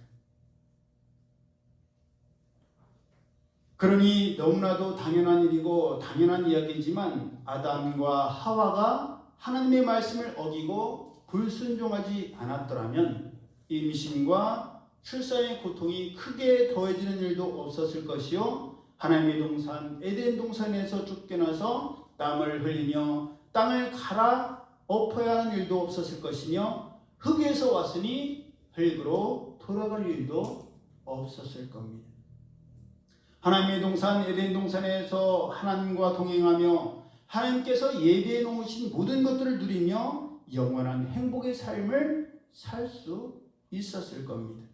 그러니 너무나도 당연한 일이고 당연한 이야기지만 아담과 하와가 하나님의 말씀을 어기고 불순종하지 않았더라면 임신과 출산의 고통이 크게 더해지는 일도 없었을 것이요, 하나님의 동산 에덴 동산에서 쫓겨나서 땀을 흘리며 땅을 갈아 엎어야 하는 일도 없었을 것이며, 흙에서 왔으니 흙으로 돌아갈 일도 없었을 겁니다. 하나님의 동산 에덴 동산에서 하나님과 동행하며 하나님께서 예비해 놓으신 모든 것들을 누리며 영원한 행복의 삶을 살 수 있었을 겁니다.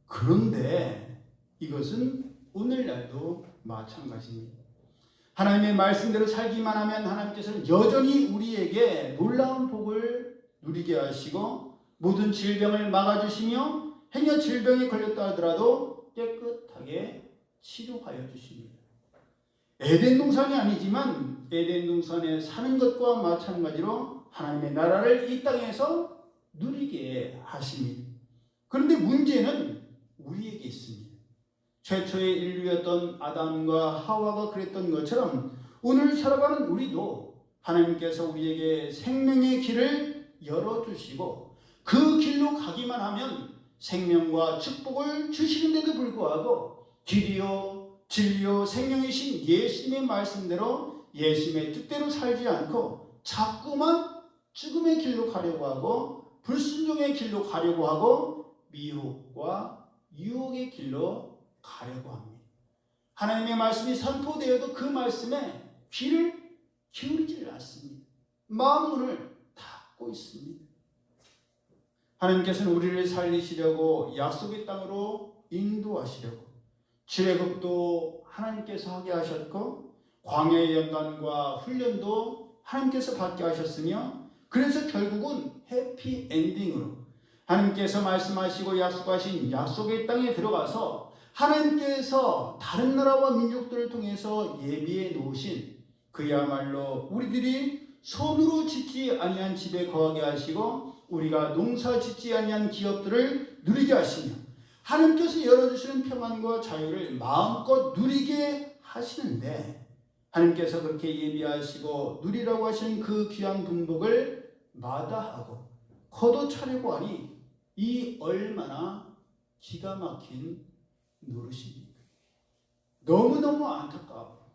그런데 이것은 오늘날도 마찬가지입니다. 하나님의 말씀대로 살기만 하면 하나님께서는 여전히 우리에게 놀라운 복을 누리게 하시고 모든 질병을 막아주시며 행여 질병에 걸렸다 하더라도 깨끗하게 치료하여 주십니다. 에덴 동산이 아니지만 에덴 동산에 사는 것과 마찬가지로 하나님의 나라를 이 땅에서 누리게 하십니다. 그런데 문제는 우리에게 있습니다. 최초의 인류였던 아담과 하와가 그랬던 것처럼 오늘 살아가는 우리도 하나님께서 우리에게 생명의 길을 열어주시고 그 길로 가기만 하면 생명과 축복을 주시는데도 불구하고 길이요 진리요 생명이신 예수님의 말씀대로 예수님의 뜻대로 살지 않고 자꾸만 죽음의 길로 가려고 하고 불순종의 길로 가려고 하고 미혹과 유혹의 길로 가려고 합니다. 하나님의 말씀이 선포되어도 그 말씀에 귀를 기울이질 않습니다. 마음문을 닫고 있습니다. 하나님께서는 우리를 살리시려고 약속의 땅으로 인도하시려고 출애굽도 하나님께서 하게 하셨고 광야의 연단과 훈련도 하나님께서 받게 하셨으며, 그래서 결국은 해피엔딩으로 하나님께서 말씀하시고 약속하신 약속의 땅에 들어가서 하나님께서 다른 나라와 민족들을 통해서 예비해 놓으신 그야말로 우리들이 손으로 짓지 아니한 집에 거하게 하시고 우리가 농사 짓지 아니한 기업들을 누리게 하시며 하나님께서 열어주시는 평안과 자유를 마음껏 누리게 하시는데, 하나님께서 그렇게 예비하시고 누리라고 하신 그 귀한 분복을 마다하고 걷어차려고 하니 이 얼마나 기가 막힌 노릇입니까? 너무너무 안타까워.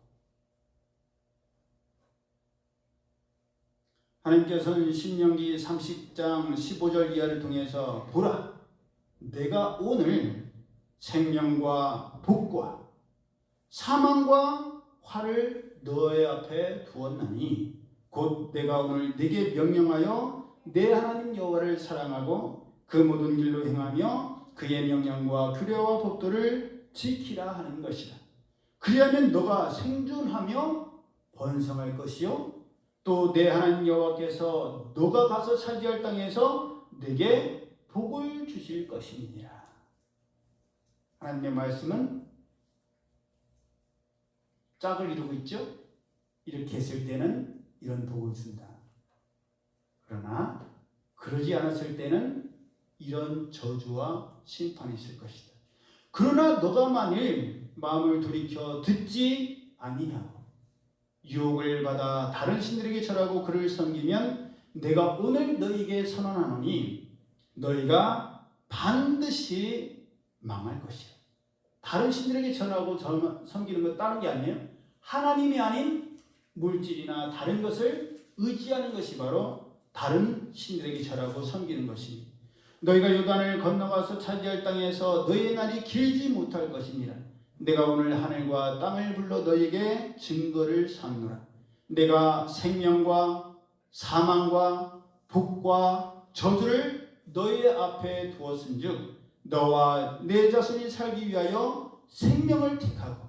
하나님께서는 신명기 30장 15절 이하를 통해서 보라, 내가 오늘 생명과 복과 사망과 화를 너의 앞에 두었나니 곧 내가 오늘 네게 명령하여 내 하나님 여호와를 사랑하고 그 모든 길로 행하며 그의 명령과 규례와 법도를 지키라 하는 것이라. 그리하면 너가 생존하며 번성할 것이요 또 내 하나님 여호와께서 너가 가서 차지할 땅에서 내게 복을 주실 것이니라. 하나님의 말씀은 짝을 이루고 있죠. 이렇게 했을 때는 이런 복을 준다. 그러나 그러지 않았을 때는 이런 저주와 심판이 있을 것이다. 그러나 너가 만일 마음을 돌이켜 듣지 아니하고 유혹을 받아 다른 신들에게 절하고 그를 섬기면 내가 오늘 너희에게 선언하노니 너희가 반드시 망할 것이야. 다른 신들에게 절하고 섬기는 것 다른 게 아니에요. 하나님이 아닌 물질이나 다른 것을 의지하는 것이 바로 다른 신들에게 절하고 섬기는 것입니다. 너희가 요단을 건너가서 차지할 땅에서 너희의 날이 길지 못할 것이니라. 내가 오늘 하늘과 땅을 불러 너희에게 증거를 삼노라. 내가 생명과 사망과 복과 저주를 너희 앞에 두었은즉 너와 내 자손이 살기 위하여 생명을 택하고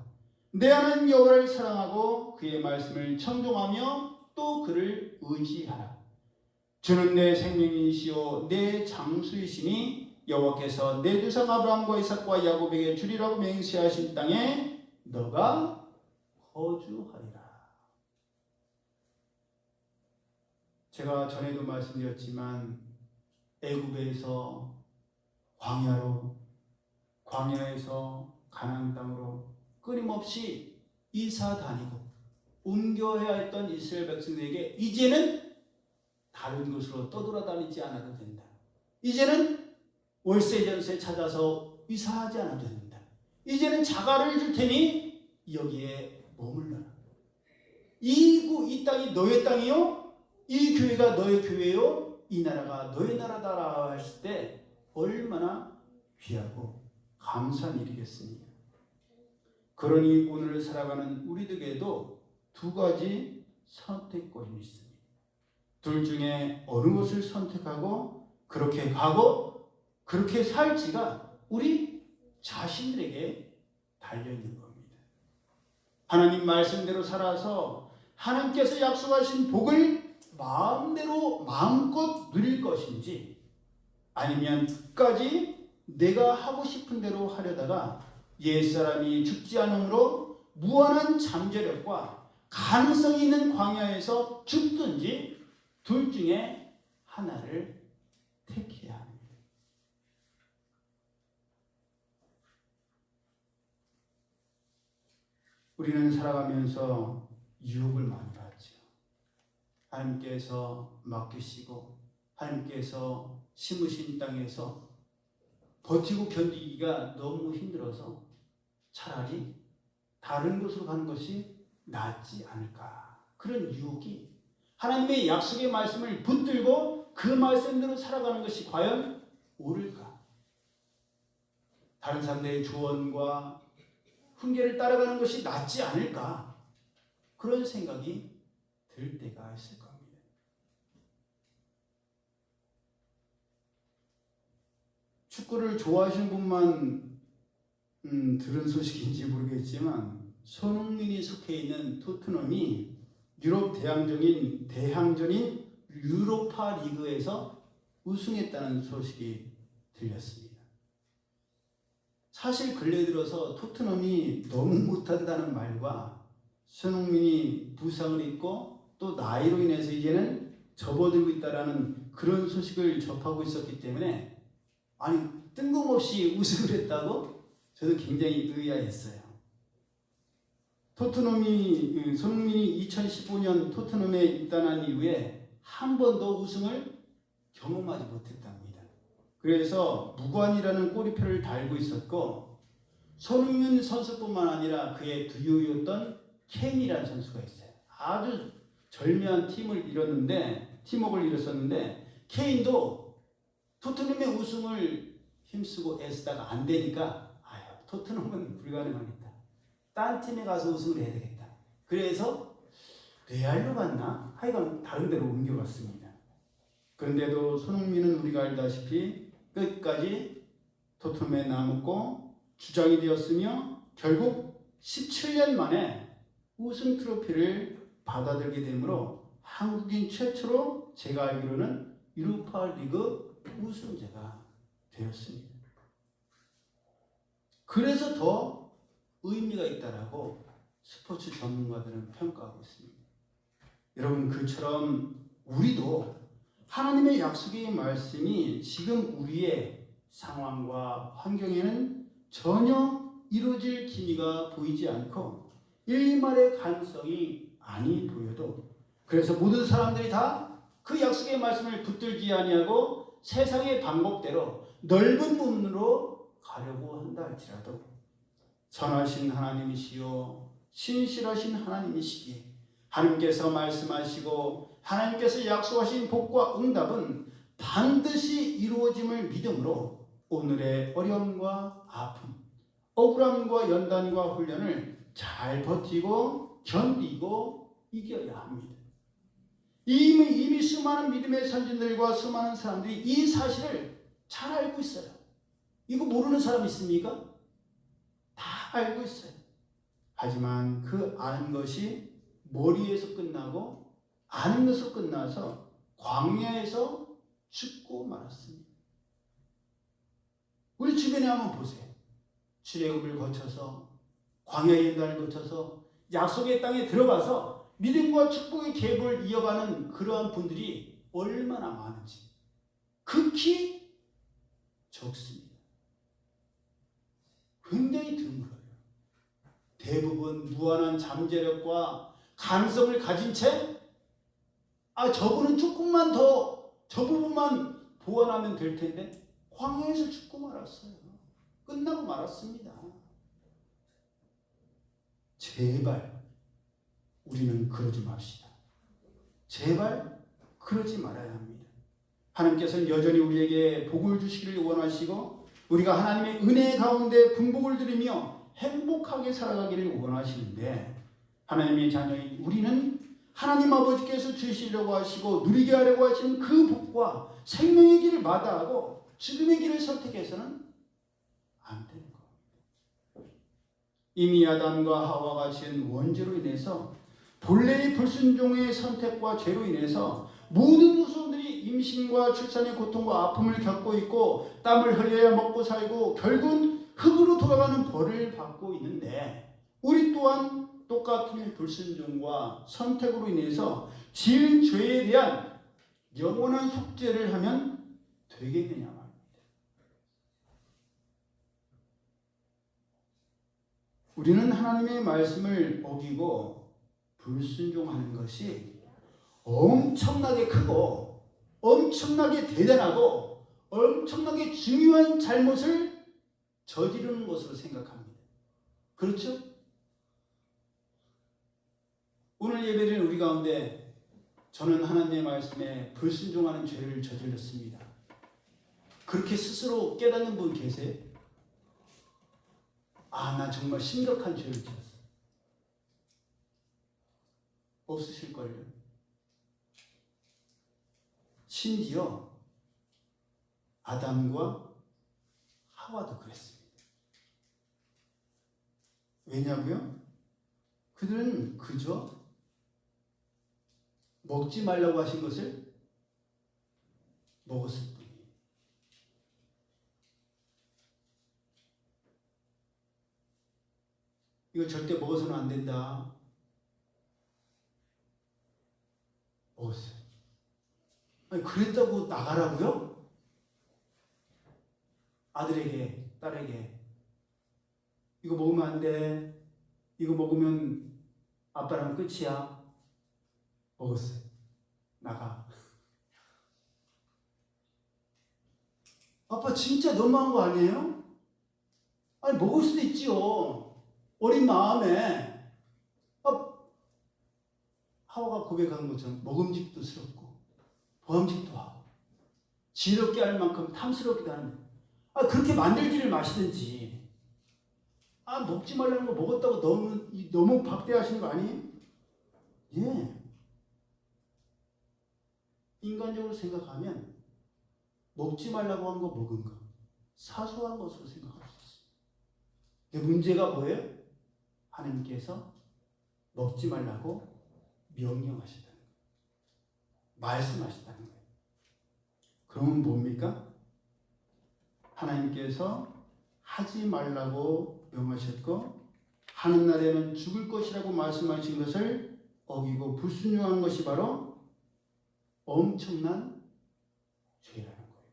내 하나님 여호와를 사랑하고 그의 말씀을 청종하며 또 그를 의지하라. 주는 내 생명이시요 내 장수이시니 여호와께서 내 조상 아브라함과 이삭과 야곱에게 주리라고 맹세하신 땅에 너가 거주하리라. 제가 전에도 말씀드렸지만 애굽에서 광야에서 가나안 땅으로 끊임없이 이사 다니고 옮겨야 했던 이스라엘 백성들에게 이제는 다른 곳으로 떠돌아다니지 않아도 된다. 이제는 월세 전세 찾아서 이사하지 않아도 된다. 이제는 자가를 줄 테니 여기에 머물러라. 이 땅이 너의 땅이요, 이 교회가 너의 교회요, 이 나라가 너의 나라다라 했을 때 얼마나 귀하고 감사한 일이겠습니까? 그러니 오늘 살아가는 우리들에게도 두 가지 선택권이 있습니다. 둘 중에 어느 것을 선택하고 그렇게 가고 그렇게 살지가 우리 자신들에게 달려있는 겁니다. 하나님 말씀대로 살아서 하나님께서 약속하신 복을 마음껏 누릴 것인지 아니면 끝까지 내가 하고 싶은 대로 하려다가 옛사람이 죽지 않으므로 무한한 잠재력과 가능성이 있는 광야에서 죽든지 둘 중에 하나를 택해야 합니다. 우리는 살아가면서 유혹을 많이 받죠. 하나님께서 맡기시고 하나님께서 심으신 땅에서 버티고 견디기가 너무 힘들어서 차라리 다른 곳으로 가는 것이 낫지 않을까. 그런 유혹이 하나님의 약속의 말씀을 붙들고 그 말씀대로 살아가는 것이 과연 옳을까? 다른 사람들의 조언과 훈계를 따라가는 것이 낫지 않을까? 그런 생각이 들 때가 있을 겁니다. 축구를 좋아하시는 분만 들은 소식인지 모르겠지만 손흥민이 속해 있는 토트넘이 유럽 대항전인 유로파 리그에서 우승했다는 소식이 들렸습니다. 사실 근래 들어서 토트넘이 너무 못한다는 말과 손흥민이 부상을 입고 또 나이로 인해서 이제는 접어들고 있다라는 그런 소식을 접하고 있었기 때문에 뜬금없이 우승을 했다고 저도 굉장히 의아했어요. 손흥민이 2015년 토트넘에 입단한 이후에 한 번도 우승을 경험하지 못했답니다. 그래서 무관이라는 꼬리표를 달고 있었고 손흥민 선수뿐만 아니라 그의 두유였던 케인이라는 선수가 있어요. 아주 절묘한 팀워크를 이뤘었는데 케인도 토트넘의 우승을 힘쓰고 애쓰다가 안 되니까 토트넘은 불가능하겠다. 딴 팀에 가서 우승을 해야 되겠다. 그래서 레알로 갔나? 하여간 다른 데로 옮겨갔습니다. 그런데도 손흥민은 우리가 알다시피 끝까지 토트넘에 남았고 주장이 되었으며 결국 17년 만에 우승 트로피를 받아들게 되므로 한국인 최초로 제가 알기로는 유로파 리그 우승자가 되었습니다. 그래서 더 의미가 있다라고 스포츠 전문가들은 평가하고 있습니다. 여러분, 그처럼 우리도 하나님의 약속의 말씀이 지금 우리의 상황과 환경에는 전혀 이루어질 기미가 보이지 않고 일말의 가능성이 아니 보여도, 그래서 모든 사람들이 다 그 약속의 말씀을 붙들지 아니하고 세상의 방법대로 넓은 문으로 가려고 한다 할지라도 선하신 하나님이시요 신실하신 하나님이시기에 하나님께서 말씀하시고 하나님께서 약속하신 복과 응답은 반드시 이루어짐을 믿음으로 오늘의 어려움과 아픔, 억울함과 연단과 훈련을 잘 버티고 견디고 이겨야 합니다. 이미 수많은 믿음의 선진들과 수많은 사람들이 이 사실을 잘 알고 있어요. 이거 모르는 사람 있습니까? 다 알고 있어요. 하지만 그 아는 것이 머리에서 끝나고 아는 것으로 끝나서 광야에서 죽고 말았습니다. 우리 주변에 한번 보세요. 출애굽을 거쳐서 광야의 연단을 거쳐서 약속의 땅에 들어가서 믿음과 축복의 계보를 이어가는 그러한 분들이 얼마나 많은지 극히 적습니다. 굉장히 드물어요. 대부분 무한한 잠재력과 가능성을 가진 채 저분은 조금만 더 저 부분만 보완하면 될 텐데 광야에서 죽고 말았어요. 끝나고 말았습니다. 제발 우리는 그러지 맙시다. 제발 그러지 말아야 합니다. 하나님께서는 여전히 우리에게 복을 주시기를 원하시고 우리가 하나님의 은혜 가운데 분복을 드리며 행복하게 살아가기를 원하시는데, 하나님의 자녀인 우리는 하나님 아버지께서 주시려고 하시고 누리게 하려고 하시는 그 복과 생명의 길을 마다하고 죽음의 길을 선택해서는 안 되는 겁니다. 이미 아담과 하와가 지은 원죄로 인해서 본래의 불순종의 선택과 죄로 인해서 모든 후손들이 임신과 출산의 고통과 아픔을 겪고 있고 땀을 흘려야 먹고 살고 결국은 흙으로 돌아가는 벌을 받고 있는데, 우리 또한 똑같은 불순종과 선택으로 인해서 지은 죄에 대한 영원한 속죄를 하면 되겠느냐 말입니다. 우리는 하나님의 말씀을 어기고 불순종하는 것이 엄청나게 크고 엄청나게 대단하고 엄청나게 중요한 잘못을 저지르는 것으로 생각합니다. 그렇죠? 오늘 예배는 우리 가운데 저는 하나님의 말씀에 불순종하는 죄를 저질렀습니다. 그렇게 스스로 깨닫는 분 계세요? 나 정말 심각한 죄를 지었어. 없으실걸요? 심지어 아담과 하와도 그랬습니다. 왜냐고요? 그들은 그저 먹지 말라고 하신 것을 먹었을 뿐이에요. 이거 절대 먹어서는 안 된다. 먹었어요. 아니, 그랬다고 나가라고요? 아들에게, 딸에게 이거 먹으면 안 돼. 이거 먹으면 아빠랑 끝이야. 먹었어요. 나가. 아빠 진짜 너무한 거 아니에요? 아니, 먹을 수도 있지요. 어린 마음에. 하와가 고백한 것처럼 먹음직도 스럽고 보암직도 하고 지럽게 할 만큼 탐스럽기도 하는데 그렇게 만들지를 마시든지 먹지 말라는 거 먹었다고 너무 박대하시는 거 아니에요? 예. 인간적으로 생각하면 먹지 말라고 한 거 먹은 거, 사소한 것으로 생각할 수 있습니다. 근데 문제가 뭐예요? 하나님께서 먹지 말라고 명령하시다는 거예요. 말씀하시다는 거예요. 그러면 뭡니까? 하나님께서 하지 말라고 명하셨고 하는 날에는 죽을 것이라고 말씀하신 것을 어기고 불순종한 것이 바로 엄청난 죄라는 거예요.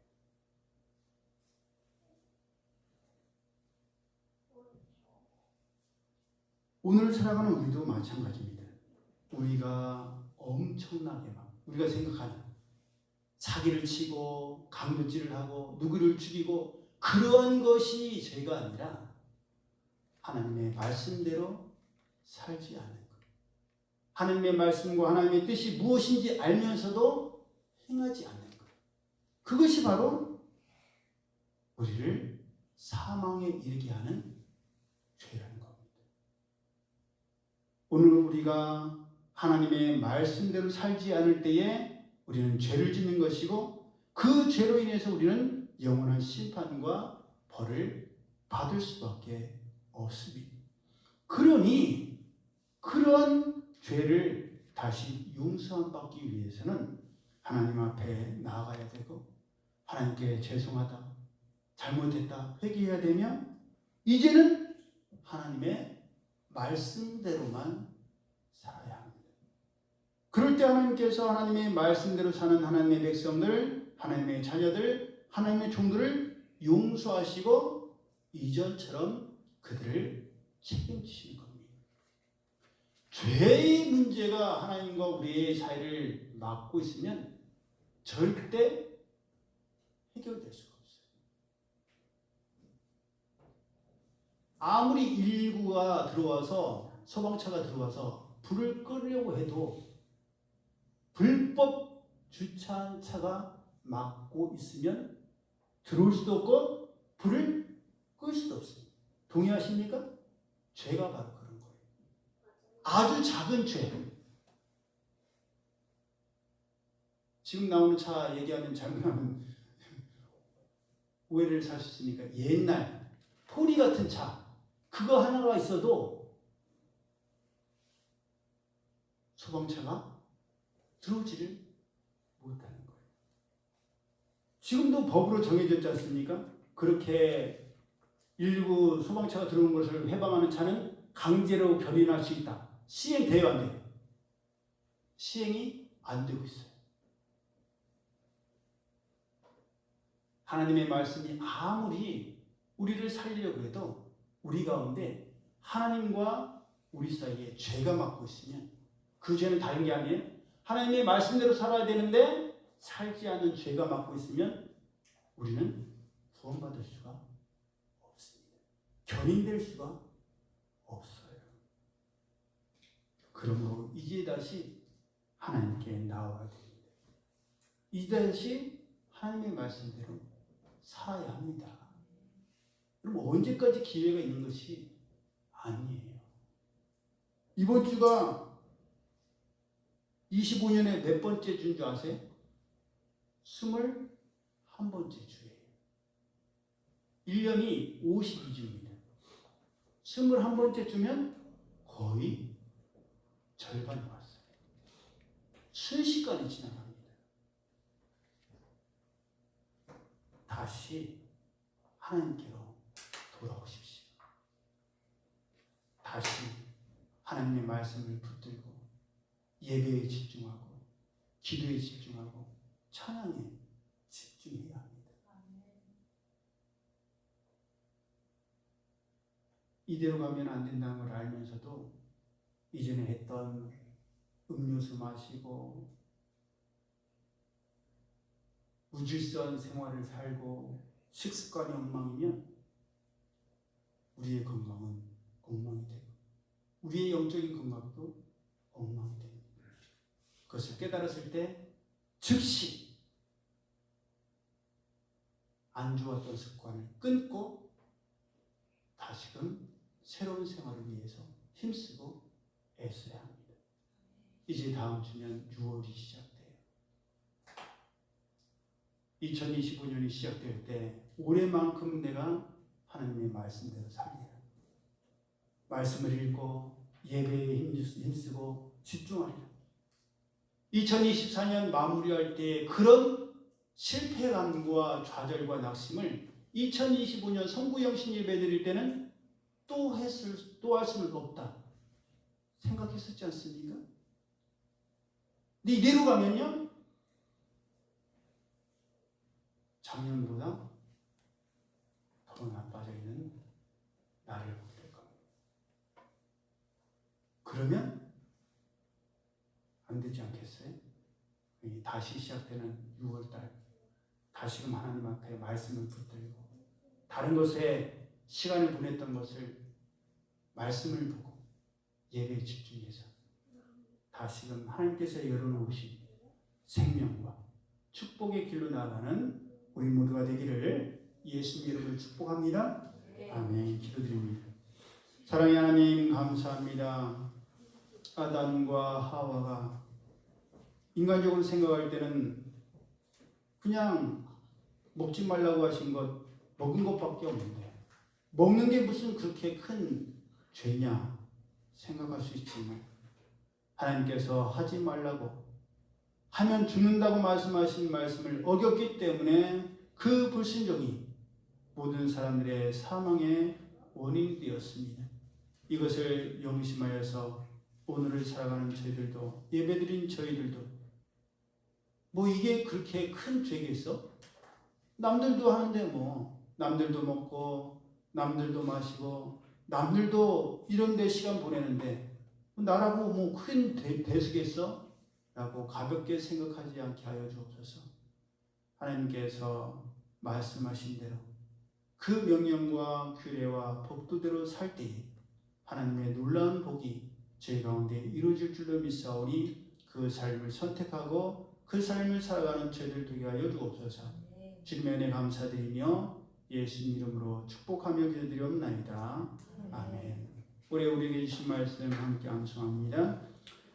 오늘 살아가는 우리도 마찬가지입니다. 우리가 엄청나게 우리가 생각하는 사기를 치고 강도질을 하고 누구를 죽이고 그런 것이 죄가 아니라 하나님의 말씀대로 살지 않는 것. 하나님의 말씀과 하나님의 뜻이 무엇인지 알면서도 행하지 않는 것. 그것이 바로 우리를 사망에 이르게 하는 죄라는 겁니다. 오늘 우리가 하나님의 말씀대로 살지 않을 때에 우리는 죄를 짓는 것이고 그 죄로 인해서 우리는 영원한 심판과 벌을 받을 수밖에 없습니다. 그러니 그런 죄를 다시 용서받기 위해서는 하나님 앞에 나아가야 되고 하나님께 죄송하다, 잘못했다 회개해야 되며 이제는 하나님의 말씀대로만 살아야 합니다. 그럴 때 하나님께서 하나님의 말씀대로 사는 하나님의 백성들, 하나님의 자녀들, 하나님의 종들을 용서하시고 이전처럼 그들을 책임지시는 겁니다. 죄의 문제가 하나님과 우리의 사이를 막고 있으면 절대 해결될 수가 없어요. 아무리 119가 들어와서 소방차가 들어와서 불을 끄려고 해도 불법 주차한 차가 막고 있으면 들어올 수도 없고 불을 끌 수도 없습니다. 동의하십니까? 죄가 바로 그런 거예요. 아주 작은 죄. 지금 나오는 차 얘기하면 잘못하면 오해를 살 수 있으니까 옛날 포리 같은 차 그거 하나가 있어도 소방차가 들어오지를 못하는 거예요. 지금도 법으로 정해졌지 않습니까? 그렇게 119 소방차가 들어온 것을 해방하는 차는 강제로 견인할 수 있다. 시행돼요, 안 돼요? 시행이 안 되고 있어요. 하나님의 말씀이 아무리 우리를 살리려고 해도 우리 가운데 하나님과 우리 사이에 죄가 막고 있으면 그 죄는 다른 게 아니에요. 하나님의 말씀대로 살아야 되는데 살지 않는 죄가 막고 있으면 우리는 구원받을 수가 없습니다. 견인될 수가 없어요. 그러므로 이제 다시 하나님께 나와야 됩니다. 이제 다시 하나님의 말씀대로 살아야 합니다. 그럼 언제까지 기회가 있는 것이 아니에요. 이번 주가 25년에 몇 번째 주인 줄 아세요? 21번째 주예요. 1년이 52주입니다. 21번째 주면 거의 절반이 왔어요. 순식간에 지나갑니다. 다시 하나님께로 돌아오십시오. 다시 하나님의 말씀을 붙들고 예배에 집중하고 기도에 집중하고 찬양에 집중해야 합니다. 이대로 가면 안 된다는 걸 알면서도 이전에 했던 음료수 마시고 무질서한 생활을 살고 식습관이 엉망이면 우리의 건강은 엉망이 되고 우리의 영적인 건강도 엉망이 됩니다. 그것을 깨달았을 때 즉시 안 좋았던 습관을 끊고 다시금 새로운 생활을 위해서 힘쓰고 애써야 합니다. 이제 다음 주면 6월이 시작돼요. 2025년이 시작될 때 올해만큼 내가 하나님의 말씀대로 살리라. 말씀을 읽고 예배에 힘쓰고 집중하리라. 2024년 마무리할 때 그런 실패감과 좌절과 낙심을 2025년 성구영신 예배 드릴 때는 또 할 수는 없다 생각했었지 않습니까? 근데 이대로 가면요, 작년보다 더 나빠져 있는 나를 보게 될 겁니다. 그러면 안 되지 않겠어요? 다시 시작되는 6월달, 다시금 하나님 앞에 말씀을 붙들고 다른 것에 시간을 보냈던 것을 말씀을 보고 예배에 집중해서 다시금 하나님께서 열어놓으신 생명과 축복의 길로 나아가는 우리 모두가 되기를 예수님 이름으로 축복합니다. 아멘. 기도드립니다. 사랑의 하나님 감사합니다. 아담과 하와가 인간적으로 생각할 때는 그냥 먹지 말라고 하신 것 먹은 것밖에 없는데 먹는 게 무슨 그렇게 큰 죄냐 생각할 수 있지만 하나님께서 하지 말라고 하면 죽는다고 말씀하신 말씀을 어겼기 때문에 그 불순종이 모든 사람들의 사망의 원인이 되었습니다. 이것을 명심하여서 오늘을 살아가는 저희들도 예배드린 저희들도 뭐 이게 그렇게 큰 죄겠어? 남들도 하는데 남들도 먹고 남들도 마시고 남들도 이런 데 시간 보내는데 나라고 큰 대수겠어? 라고 가볍게 생각하지 않게 하여 주옵소서. 하나님께서 말씀하신 대로 그 명령과 규례와 법도대로 살 때에 하나님의 놀라운 복이 저희 가운데 이루어질 줄로 믿사오니 그 삶을 선택하고 그 삶을 살아가는 저희들 되게 하여 주옵소서. 주님의 은혜 감사드리며 예수님 이름으로 축복하며 기도드리옵나이다. 아멘. 올해 우리에게 주신 말씀 함께 암송합니다.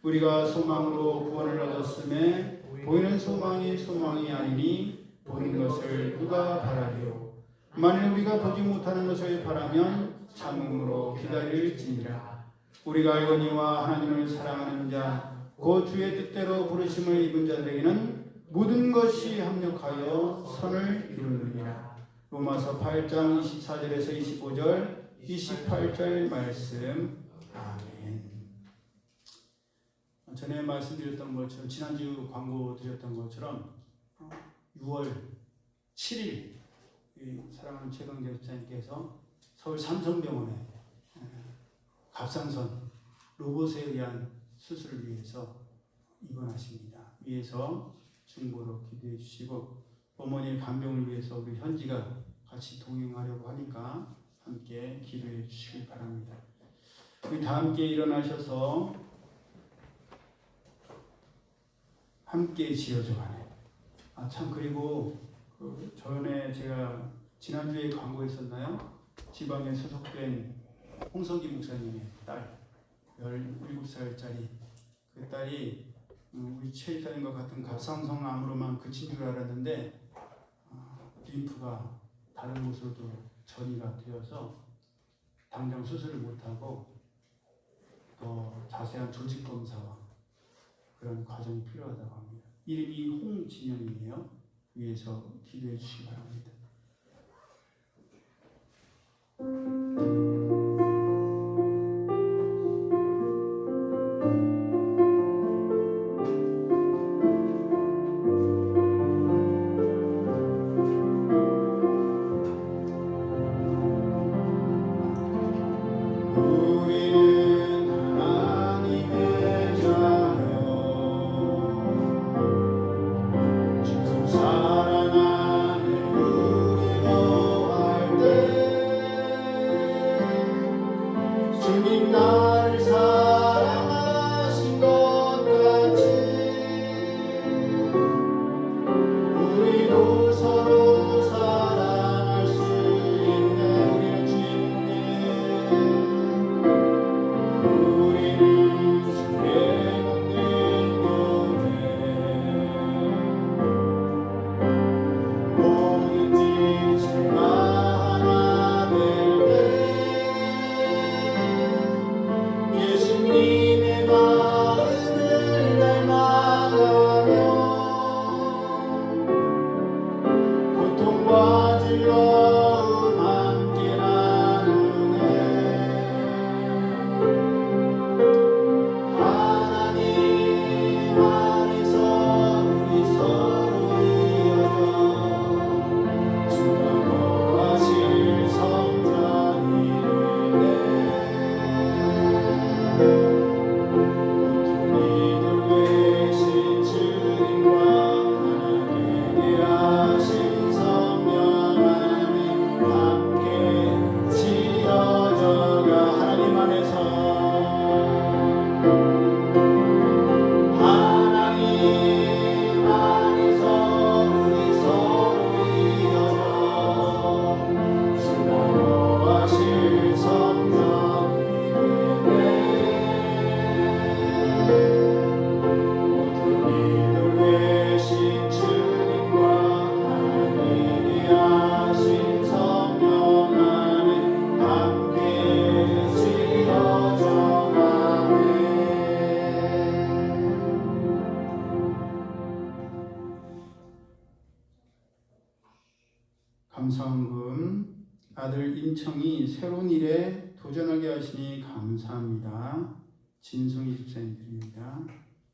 우리가 소망으로 구원을 얻었음에 보이는 소망이 아니니 보이는 것을 누가 바라리요. 만일 우리가 보지 못하는 것을 바라면 참음으로 기다릴지니라. 우리가 알거니와 하나님을 사랑하는 자 곧 주의 뜻대로 부르심을 입은 자들에게는 모든 것이 합력하여 선을 이루느니라. 로마서 8장 24절에서 25절 28절 말씀. 아멘. 전에 말씀드렸던 것처럼 지난주 광고 드렸던 것처럼 6월 7일 사랑하는 최강재 목사님께서 서울 삼성병원에 갑상선 로봇에 의한 수술을 위해서 입원하십니다. 위에서 중보로 기도해 주시고 어머니의 간병을 위해서 우리 현지가 같이 동행하려고 하니까 함께 기도해 주시기 바랍니다. 우리 다 함께 일어나셔서 함께 지어져가네. 참 그리고 전에 제가 지난주에 광고했었나요? 지방에 소속된 홍석기 목사님의 딸 17살짜리 그 딸이 우리 최 이사님과 같은 갑상선암으로만 그친 줄 알았는데 림프가 다른 곳으로도 전이가 되어서 당장 수술을 못하고 더 자세한 조직 검사와 그런 과정이 필요하다고 합니다. 이름이 홍진영이에요. 위에서 기도해 주시기 바랍니다. 임청이 새로운 일에 도전하게 하시니 감사합니다. 진송이 집사님 드립니다.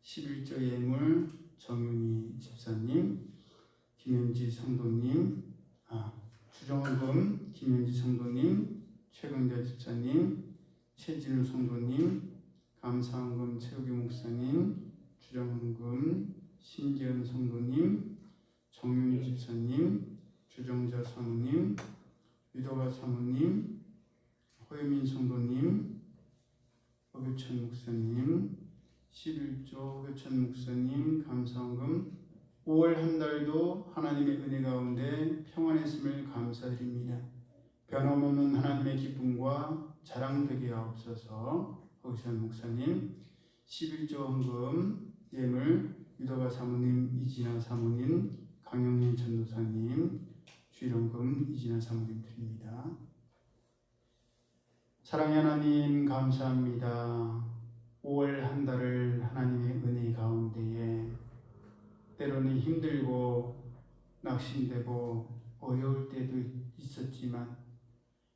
11조 예물 정윤희 집사님, 김현지 성도님, 주정원금 김현지 성도님, 최강자 집사님, 최진우 성도님, 감사원금 최우기 목사님, 주정원금 신지연 성도님, 정윤희 집사님, 주정자 사모님, 유도가 사모님, 호혜민 성도님, 허교천 목사님, 11조 허교천 목사님 감사원금 5월 한 달도 하나님의 은혜 가운데 평안했음을 감사드립니다. 변함없는 하나님의 기쁨과 자랑되게 하옵소서. 허교천 목사님 11조 헌금 예물 유도가 사모님, 이진아 사모님, 강영민 전도사님 주일헌금 이진아 사모님 드립니다. 사랑의 하나님 감사합니다. 5월 한 달을 하나님의 은혜 가운데에 때로는 힘들고 낙심되고 어려울 때도 있었지만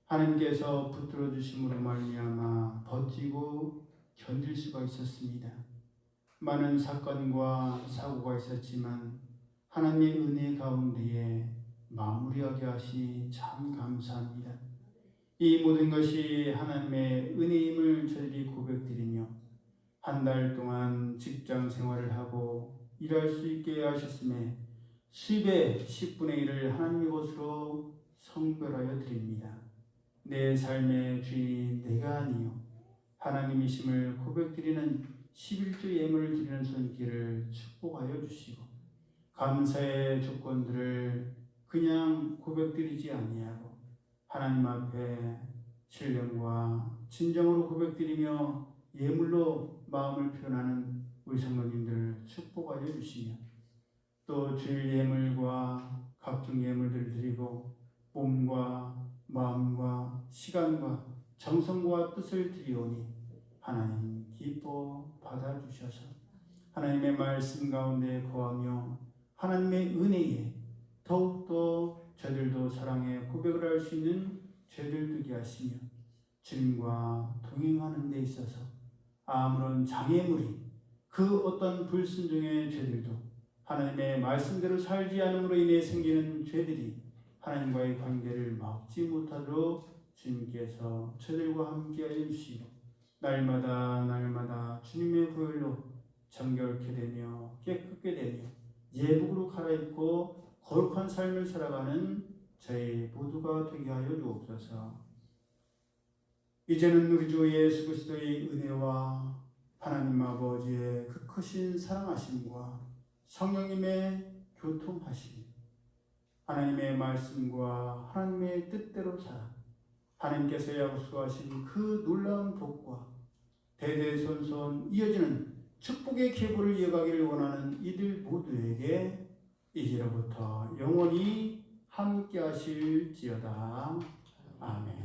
하나님께서 붙들어 주심으로 말미암아 버티고 견딜 수가 있었습니다. 많은 사건과 사고가 있었지만 하나님의 은혜 가운데에 마무리하게 하시니 참 감사합니다. 이 모든 것이 하나님의 은혜임을 저희들이 고백드리며 한 달 동안 직장 생활을 하고 일할 수 있게 하셨음에 수입의 10분의 1을 하나님의 것으로 성별하여 드립니다. 내 삶의 주인이 내가 아니요 하나님이심을 고백드리는 11조 예물을 드리는 손길을 축복하여 주시고 감사의 조건들을 그냥 고백드리지 아니하고 하나님 앞에 신령과 진정으로 고백드리며 예물로 마음을 표현하는 우리 성도님들을 축복하여 주시며 또 주일 예물과 각종 예물들을 드리고 몸과 마음과 시간과 정성과 뜻을 드리오니 하나님 기뻐 받아주셔서 하나님의 말씀 가운데 거하며 하나님의 은혜에 더욱더 저들도 사랑의 고백을 할 수 있는 죄를 되게 하시며 주님과 동행하는 데 있어서 아무런 장애물이 그 어떤 불순종의 죄들도 하나님의 말씀대로 살지 않음으로 인해 생기는 죄들이 하나님과의 관계를 막지 못하도록 주님께서 저들과 함께하여 주시고 날마다 주님의 보혈로 정결케 되며 깨끗게 되며 예복으로 갈아입고 거룩한 삶을 살아가는 저희 모두가 되게 하여 주옵소서. 이제는 우리 주 예수 그리스도의 은혜와 하나님 아버지의 그 크신 사랑하심과 성령님의 교통하심, 하나님의 말씀과 하나님의 뜻대로 살아 하나님께서 약속하신 그 놀라운 복과 대대손손 이어지는 축복의 계보를 이어가기를 원하는 이들 모두에게 이제로부터 영원히 함께 하실지어다. 아멘.